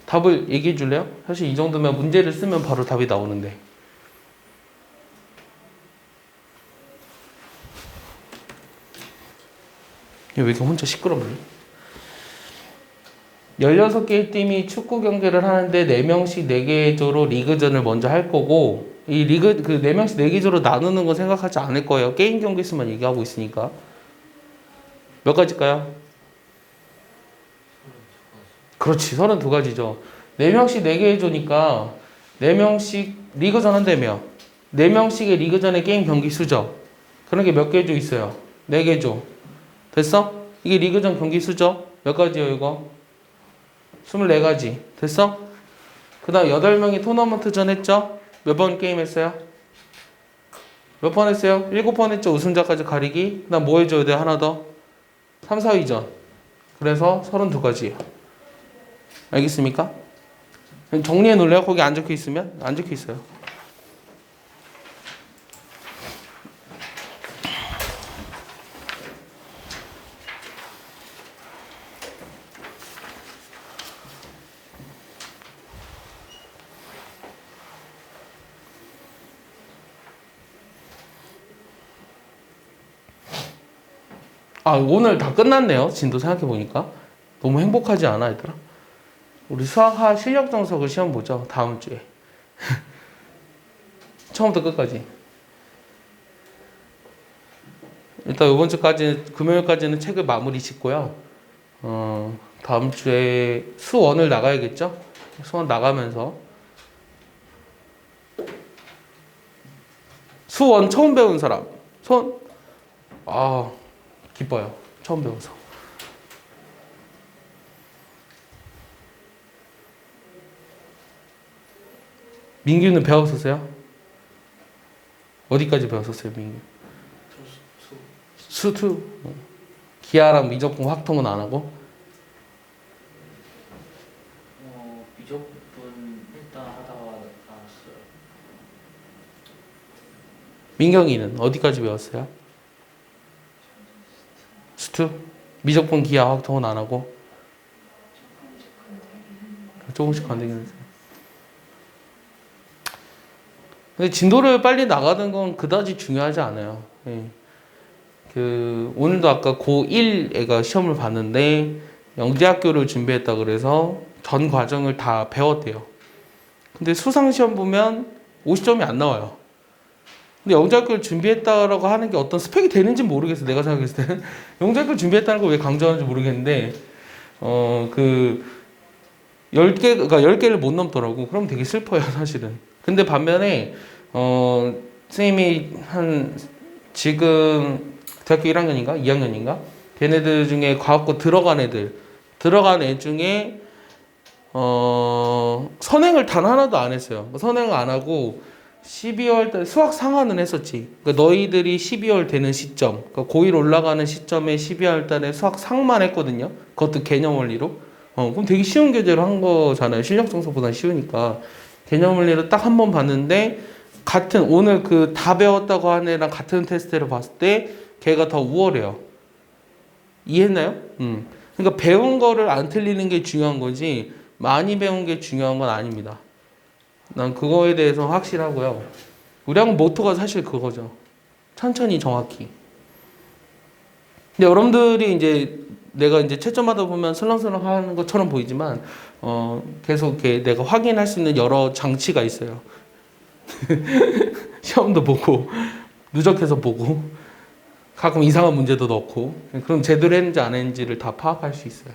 답을 얘기해 줄래요? 사실 이 정도면 문제를 쓰면 바로 답이 나오는데. 왜 이렇게 혼자 시끄럽니? 16개의 팀이 축구 경기를 하는데 4명씩 4개의 조로 리그전을 먼저 할 거고, 이 4명씩 4개 조로 나누는 건 생각하지 않을 거예요. 게임 경기 수만 얘기하고 있으니까. 몇 가지일까요? 그렇지, 32가지죠. 4명씩 4개의 조니까 4명씩 리그전 한다며. 4명씩의 리그전의 게임 경기 수죠. 그런 게 몇 개 조 있어요? 4개 조. 됐어? 이게 리그전 경기 수죠? 몇 가지요, 이거? 24가지. 됐어? 그 다음 8명이 토너먼트전 했죠? 몇 번 게임 했어요? 몇 번 했어요? 7번 했죠? 우승자까지 가리기. 그 다음 뭐 해줘야 돼? 하나 더? 3, 4위전. 그래서 32가지예요. 알겠습니까? 정리해 놓을래요? 거기 안 적혀 있으면? 안 적혀 있어요. 오늘 다 끝났네요. 진도 생각해보니까. 너무 행복하지 않아, 얘들아? 우리 수학하 실력 정석을 시험 보죠. 다음 주에. 처음부터 끝까지. 일단 이번 주까지, 금요일까지는 책을 마무리 짓고요. 다음 주에 수원을 나가야겠죠? 수원 나가면서. 수원 처음 배운 사람. 기뻐요. 처음 배워서. 민규는 배웠었어요? 어디까지 배웠었어요, 민규? 수투. 기하랑 미적분 확통은 안 하고? 미적분 일단 하다가 나왔어요. 민경이는 어디까지 배웠어요? 수투? 미적분 기하 확통은 안 하고? 조금씩 건드리는. 근데 진도를 빨리 나가는 건 그다지 중요하지 않아요. 예. 오늘도 아까 고1 애가 시험을 봤는데 영재학교를 준비했다 그래서 전 과정을 다 배웠대요. 근데 수상시험 보면 50점이 안 나와요. 근데 영재학교를 준비했다라고 하는 게 어떤 스펙이 되는지 모르겠어. 내가 생각했을 때는. 영재학교를 준비했다는 걸 왜 강조하는지 모르겠는데, 10개, 그러니까 10개를 못 넘더라고. 그럼 되게 슬퍼요, 사실은. 근데 반면에, 선생님이 지금 대학교 1학년인가? 2학년인가? 걔네들 중에 과학고 들어간 애 중에, 선행을 단 하나도 안 했어요. 선행을 안 하고, 12월 달 수학 상한은 했었지. 그러니까 너희들이 12월 되는 시점, 그러니까 고1 올라가는 시점에 12월 달에 수학 상만 했거든요. 그것도 개념 원리로. 그럼 되게 쉬운 교재로 한 거잖아요. 실력 정서보다 쉬우니까. 개념 원리로 딱 한 번 봤는데 오늘 그 다 배웠다고 하는 애랑 같은 테스트를 봤을 때 걔가 더 우월해요. 이해했나요? 그러니까 배운 거를 안 틀리는 게 중요한 거지 많이 배운 게 중요한 건 아닙니다. 난 그거에 대해서 확실하고요. 우리 학원 모토가 사실 그거죠. 천천히 정확히. 근데 여러분들이 이제 내가 이제 채점하다 보면 슬렁슬렁 하는 것처럼 보이지만 계속 이렇게 내가 확인할 수 있는 여러 장치가 있어요. 시험도 보고 누적해서 보고 가끔 이상한 문제도 넣고 그럼 제대로 했는지 안 했는지를 다 파악할 수 있어요.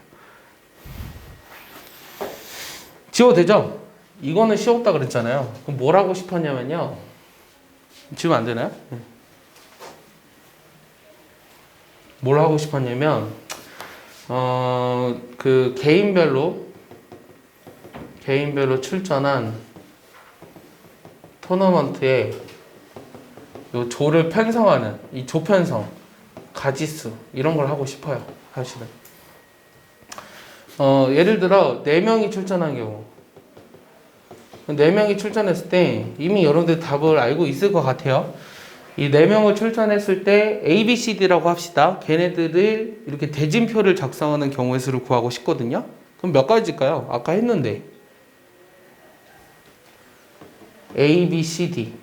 지워도 되죠? 이거는 쉬웠다 그랬잖아요. 그럼 뭘 하고 싶었냐면요. 지우면 안 되나요? 뭘 하고 싶었냐면, 그 개인별로 출전한 토너먼트에 요 조를 편성하는 이 조편성, 가지수 이런 걸 하고 싶어요. 사실은. 예를 들어 4명이 출전한 경우 4명이 출전했을 때 이미 여러분들 답을 알고 있을 것 같아요. 이 4명을 출전했을 때 A, B, C, D라고 합시다. 걔네들을 이렇게 대진표를 작성하는 경우의 수를 구하고 싶거든요. 그럼 몇 가지일까요? 아까 했는데 A, B, C, D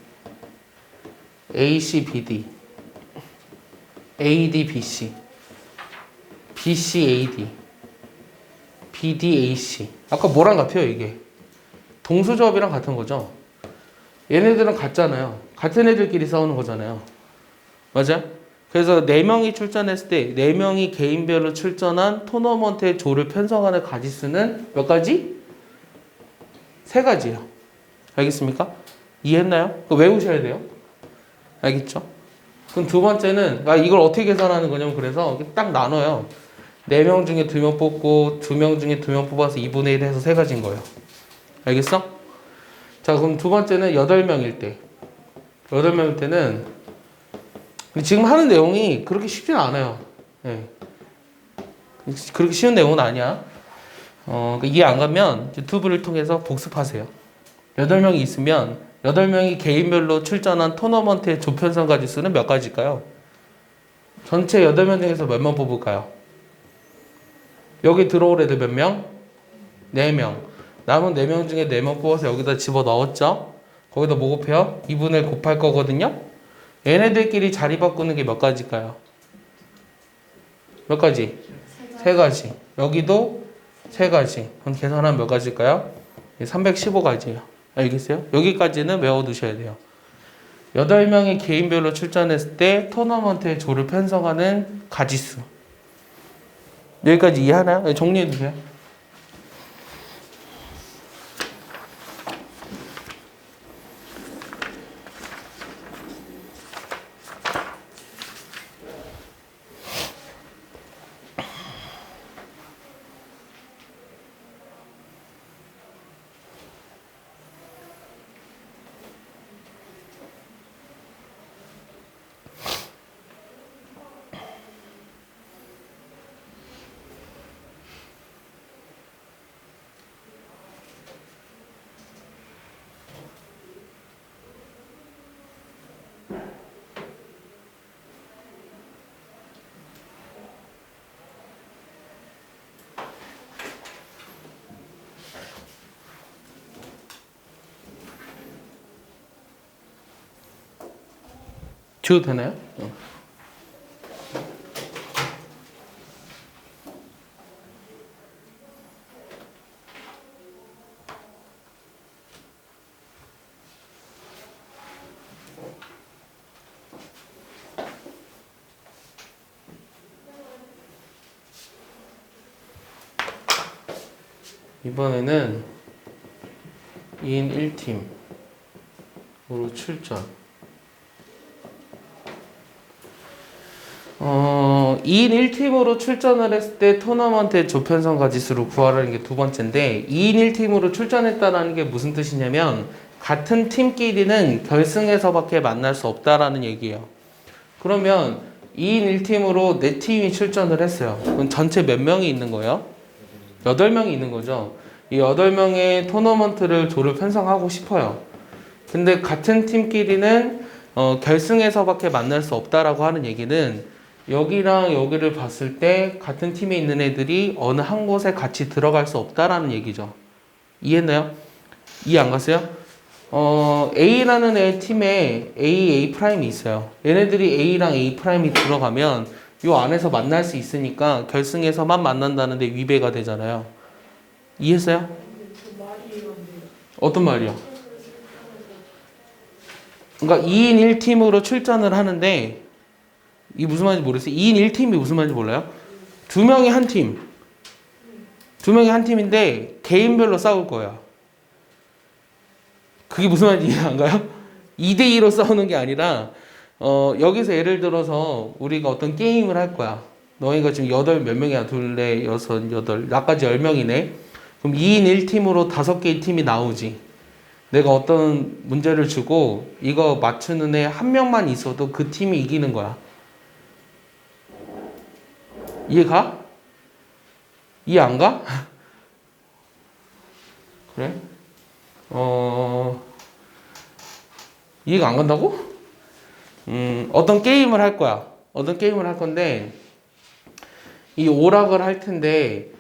A, C, B, D A, D, B, C B, C, A, D B, D, A, C 아까 뭐랑 같아요 이게? 동수조합이랑 같은 거죠. 얘네들은 같잖아요. 같은 애들끼리 싸우는 거잖아요. 맞아? 그래서 4명이 출전했을 때 4명이 개인별로 출전한 토너먼트의 조를 편성하는 가지수는 몇 가지? 3가지예요. 알겠습니까? 이해했나요? 그거 외우셔야 돼요. 알겠죠? 그럼 두 번째는 이걸 어떻게 계산하는 거냐면 그래서 딱 나눠요. 4명 중에 2명 뽑고 2명 중에 2명 뽑아서 2분의 1 해서 3가지인 거예요. 알겠어? 자, 그럼 두 번째는 8명일 때. 8명일 때는 지금 하는 내용이 그렇게 쉽진 않아요. 네. 그렇게 쉬운 내용은 아니야. 이해 안 가면 유튜브를 통해서 복습하세요. 8명이 있으면 8명이 개인별로 출전한 토너먼트의 조편성 가지수는 몇 가지일까요? 전체 8명 중에서 몇 명 뽑을까요? 여기 들어올 애들 몇 명? 4명. 남은 4명 중에 4명 뽑아서 여기다 집어넣었죠? 거기다 뭐 곱해요? 2분의 1 곱할 거거든요? 얘네들끼리 자리 바꾸는 게 몇 가지일까요? 몇 가지? 3가지. 여기도 3가지. 그럼 계산하면 몇 가지일까요? 315가지예요. 알겠어요? 여기까지는 외워두셔야 돼요. 8명이 개인별로 출전했을 때 토너먼트의 조를 편성하는 가지수. 여기까지 이해하나요? 정리해두세요. 지워도 되나요? 이번에는 2인 1팀으로 출전. 2인 1팀으로 출전을 했을 때 토너먼트의 조편성 가지수를 구하라는 게 두 번째인데 2인 1팀으로 출전했다는 게 무슨 뜻이냐면 같은 팀끼리는 결승에서밖에 만날 수 없다라는 얘기예요. 그러면 2인 1팀으로 4팀이 출전을 했어요. 그럼 전체 몇 명이 있는 거예요? 8명이 있는 거죠. 이 8명의 토너먼트를 조를 편성하고 싶어요. 근데 같은 팀끼리는 결승에서밖에 만날 수 없다라고 하는 얘기는 여기랑 여기를 봤을 때 같은 팀에 있는 애들이 어느 한 곳에 같이 들어갈 수 없다라는 얘기죠. 이해했나요? 이해 안 갔어요? A라는 애 팀에 A 프라임이 있어요. 얘네들이 A랑 A 프라임이 들어가면 요 안에서 만날 수 있으니까 결승에서만 만난다는데 위배가 되잖아요. 이해했어요? 근데 그 말이 이해가 안 돼요. 어떤 말이요? 그러니까 2인 1팀으로 출전을 하는데 이게 무슨 말인지 모르겠어요. 2인 1팀이 무슨 말인지 몰라요? 두 명이 한 팀. 두 명이 한 팀인데 개인별로 싸울 거야. 그게 무슨 말인지 이해 안 가요? 2대2로 싸우는 게 아니라 여기서 예를 들어서 우리가 어떤 게임을 할 거야. 너희가 지금 몇 명이야? 둘, 넷, 여섯, 여덟, 나까지 10명이네. 그럼 2인 1팀으로 5개의 팀이 나오지. 내가 어떤 문제를 주고 이거 맞추는 애 한 명만 있어도 그 팀이 이기는 거야. 이해가? 이해 안 가? 그래? 이해가 안 간다고? 어떤 게임을 할 거야. 어떤 게임을 할 건데 이 오락을 할 텐데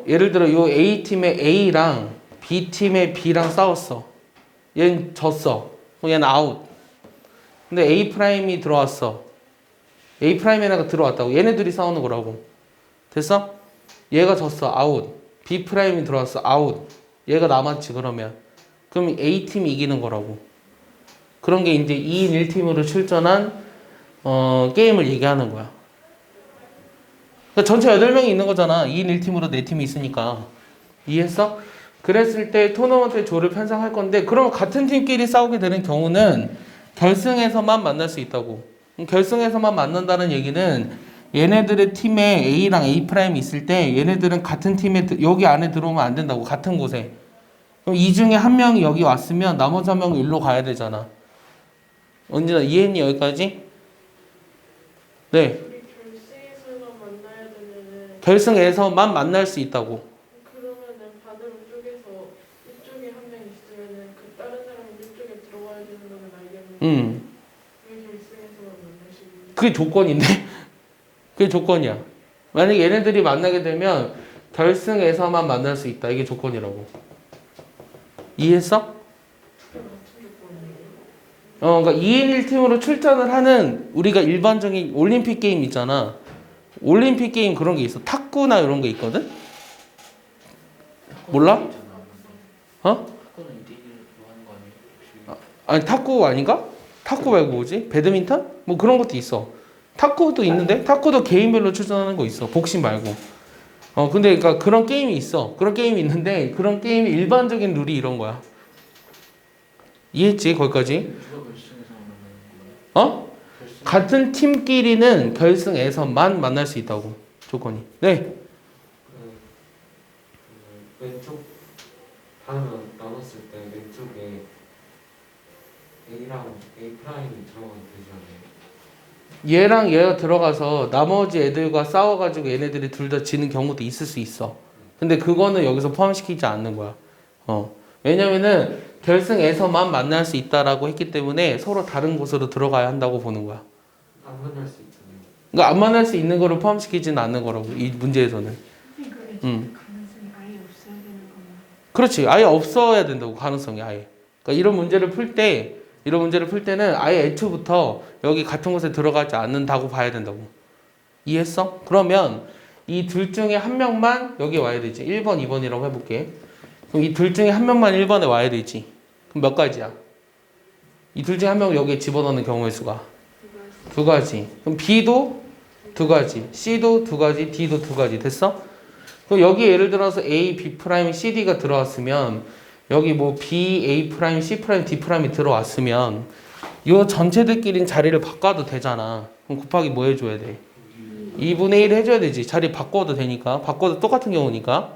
예를 들어 요 A팀의 A랑 B팀의 B랑 싸웠어. 얘는 졌어. 그럼 얘는 아웃. 근데 A 프라임이 들어왔어. A 프라임에다가 들어왔다고. 얘네들이 싸우는 거라고. 됐어? 얘가 졌어. 아웃. B 프라임이 들어왔어. 아웃. 얘가 남았지 그러면. 그럼 A팀이 이기는 거라고. 그런 게 이제 2인 1팀으로 출전한 게임을 얘기하는 거야. 그러니까 전체 8명이 있는 거잖아. 2인 1팀으로 4팀이 있으니까. 이해했어? 그랬을 때 토너먼트의 조를 편성할 건데 그럼 같은 팀끼리 싸우게 되는 경우는 결승에서만 만날 수 있다고. 결승에서만 만난다는 얘기는 얘네들의 팀에 A랑 A 프라임이 있을 때 얘네들은 같은 팀에 여기 안에 들어오면 안 된다고. 같은 곳에. 그럼 이 중에 한 명이 여기 왔으면 나머지 한 명은 일로 가야 되잖아. 언제나 이해했니 여기까지? 네. 우리 결승에서만 만나야 되면은 결승에서만 만날 수 있다고. 그러면은 반대로 쪽에서 이쪽에 한 명 있으면은 그 다른 사람이 이쪽에 들어와야 되는 건 알겠는데 왜 결승에서만 만날 수 있는? 그게 조건인데? 그게 조건이야. 만약에 얘네들이 만나게 되면 결승에서만 만날 수 있다. 이게 조건이라고. 이해했어? 그게 같은 조건이에요? 그러니까 2인 1팀으로 출전을 하는 우리가 일반적인 올림픽 게임 있잖아. 올림픽 게임 그런 게 있어. 탁구나 이런 게 있거든? 몰라? 어? 탁구는 1대1로 하는 거 아니에요? 혹시? 아니 탁구 아닌가? 탁구 말고 뭐지? 배드민턴? 뭐 그런 것도 있어. 탁구도 있는데 탁구도 개인별로 출전하는 거 있어. 복싱 말고. 근데 그러니까 그런 게임이 있어. 그런 게임이 있는데 그런 게임이 일반적인 룰이 이런 거야. 이해했지? 거기까지? 누가 결승에서 만나는 거예요? 어? 결승? 같은 팀끼리는 결승에서만 만날 수 있다고. 조건이. 네. 왼쪽 반으로 나눴을 때 왼쪽에 A랑 A 프라임이 들어가면 되지 않아요? 얘랑 얘가 들어가서 나머지 애들과 싸워가지고 얘네들이 둘 다 지는 경우도 있을 수 있어. 근데 그거는 여기서 포함시키지 않는 거야. 왜냐면은 결승에서만 만날 수 있다라고 했기 때문에 서로 다른 곳으로 들어가야 한다고 보는 거야. 안 만날 수 있잖아요. 그러니까 안 만날 수 있는 거를 포함시키지는 않는 거라고. 이 문제에서는. 그러니까 가능성이 아예 없어야 되는 거면 그렇지. 아예 없어야 된다고. 가능성이 아예. 그러니까 이런 문제를 풀 때 이런 문제를 풀 때는 아예 애초부터 여기 같은 곳에 들어가지 않는다고 봐야 된다고. 이해했어? 그러면 이 둘 중에 한 명만 여기 와야 되지. 1번, 2번이라고 해볼게. 그럼 이 둘 중에 한 명만 1번에 와야 되지. 그럼 몇 가지야? 이 둘 중에 한 명을 여기에 집어넣는 경우의 수가 두 가지. 그럼 B도 두 가지, C도 두 가지, D도 두 가지. 됐어? 그럼 여기 예를 들어서 A, B 프라임, C, D가 들어왔으면 여기 뭐 B, A 프라임, C 프라임, D 프라임이 들어왔으면 이 전체들끼리는 자리를 바꿔도 되잖아. 그럼 곱하기 뭐 해줘야 돼? 2분의 1 해줘야 되지. 자리 바꿔도 되니까. 바꿔도 똑같은 경우니까.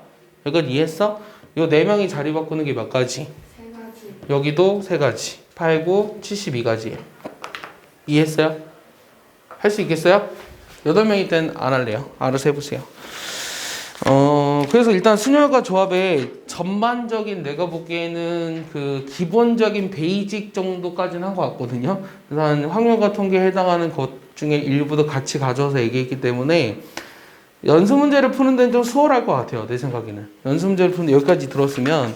여기까지 이해했어? 요 4명이 자리 바꾸는 게 몇 가지? 세 가지. 여기도 3가지. 8, 9, 72가지. 이해했어요? 할 수 있겠어요? 8명일 땐 안 할래요. 알아서 해보세요. 그래서 일단 순열과 조합의 전반적인 내가 보기에는 그 기본적인 베이직 정도까지는 한 것 같거든요. 그래서 한 확률과 통계에 해당하는 것 중에 일부도 같이 가져와서 얘기했기 때문에 연수 문제를 푸는 데는 좀 수월할 것 같아요. 내 생각에는. 연수 문제를 푸는 데 여기까지 들었으면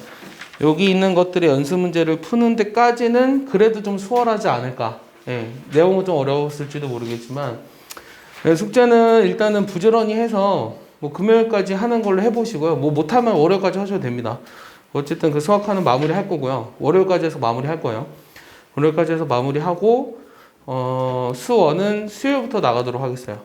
여기 있는 것들의 연수 문제를 푸는 데까지는 그래도 좀 수월하지 않을까. 예, 내용은 좀 어려웠을지도 모르겠지만 예, 숙제는 일단은 부지런히 해서 뭐 금요일까지 하는 걸로 해보시고요. 뭐 못하면 월요일까지 하셔도 됩니다. 어쨌든 그 수학하는 마무리 할 거고요. 월요일까지 해서 마무리 할 거예요. 월요일까지 해서 마무리하고 수원은 수요일부터 나가도록 하겠어요.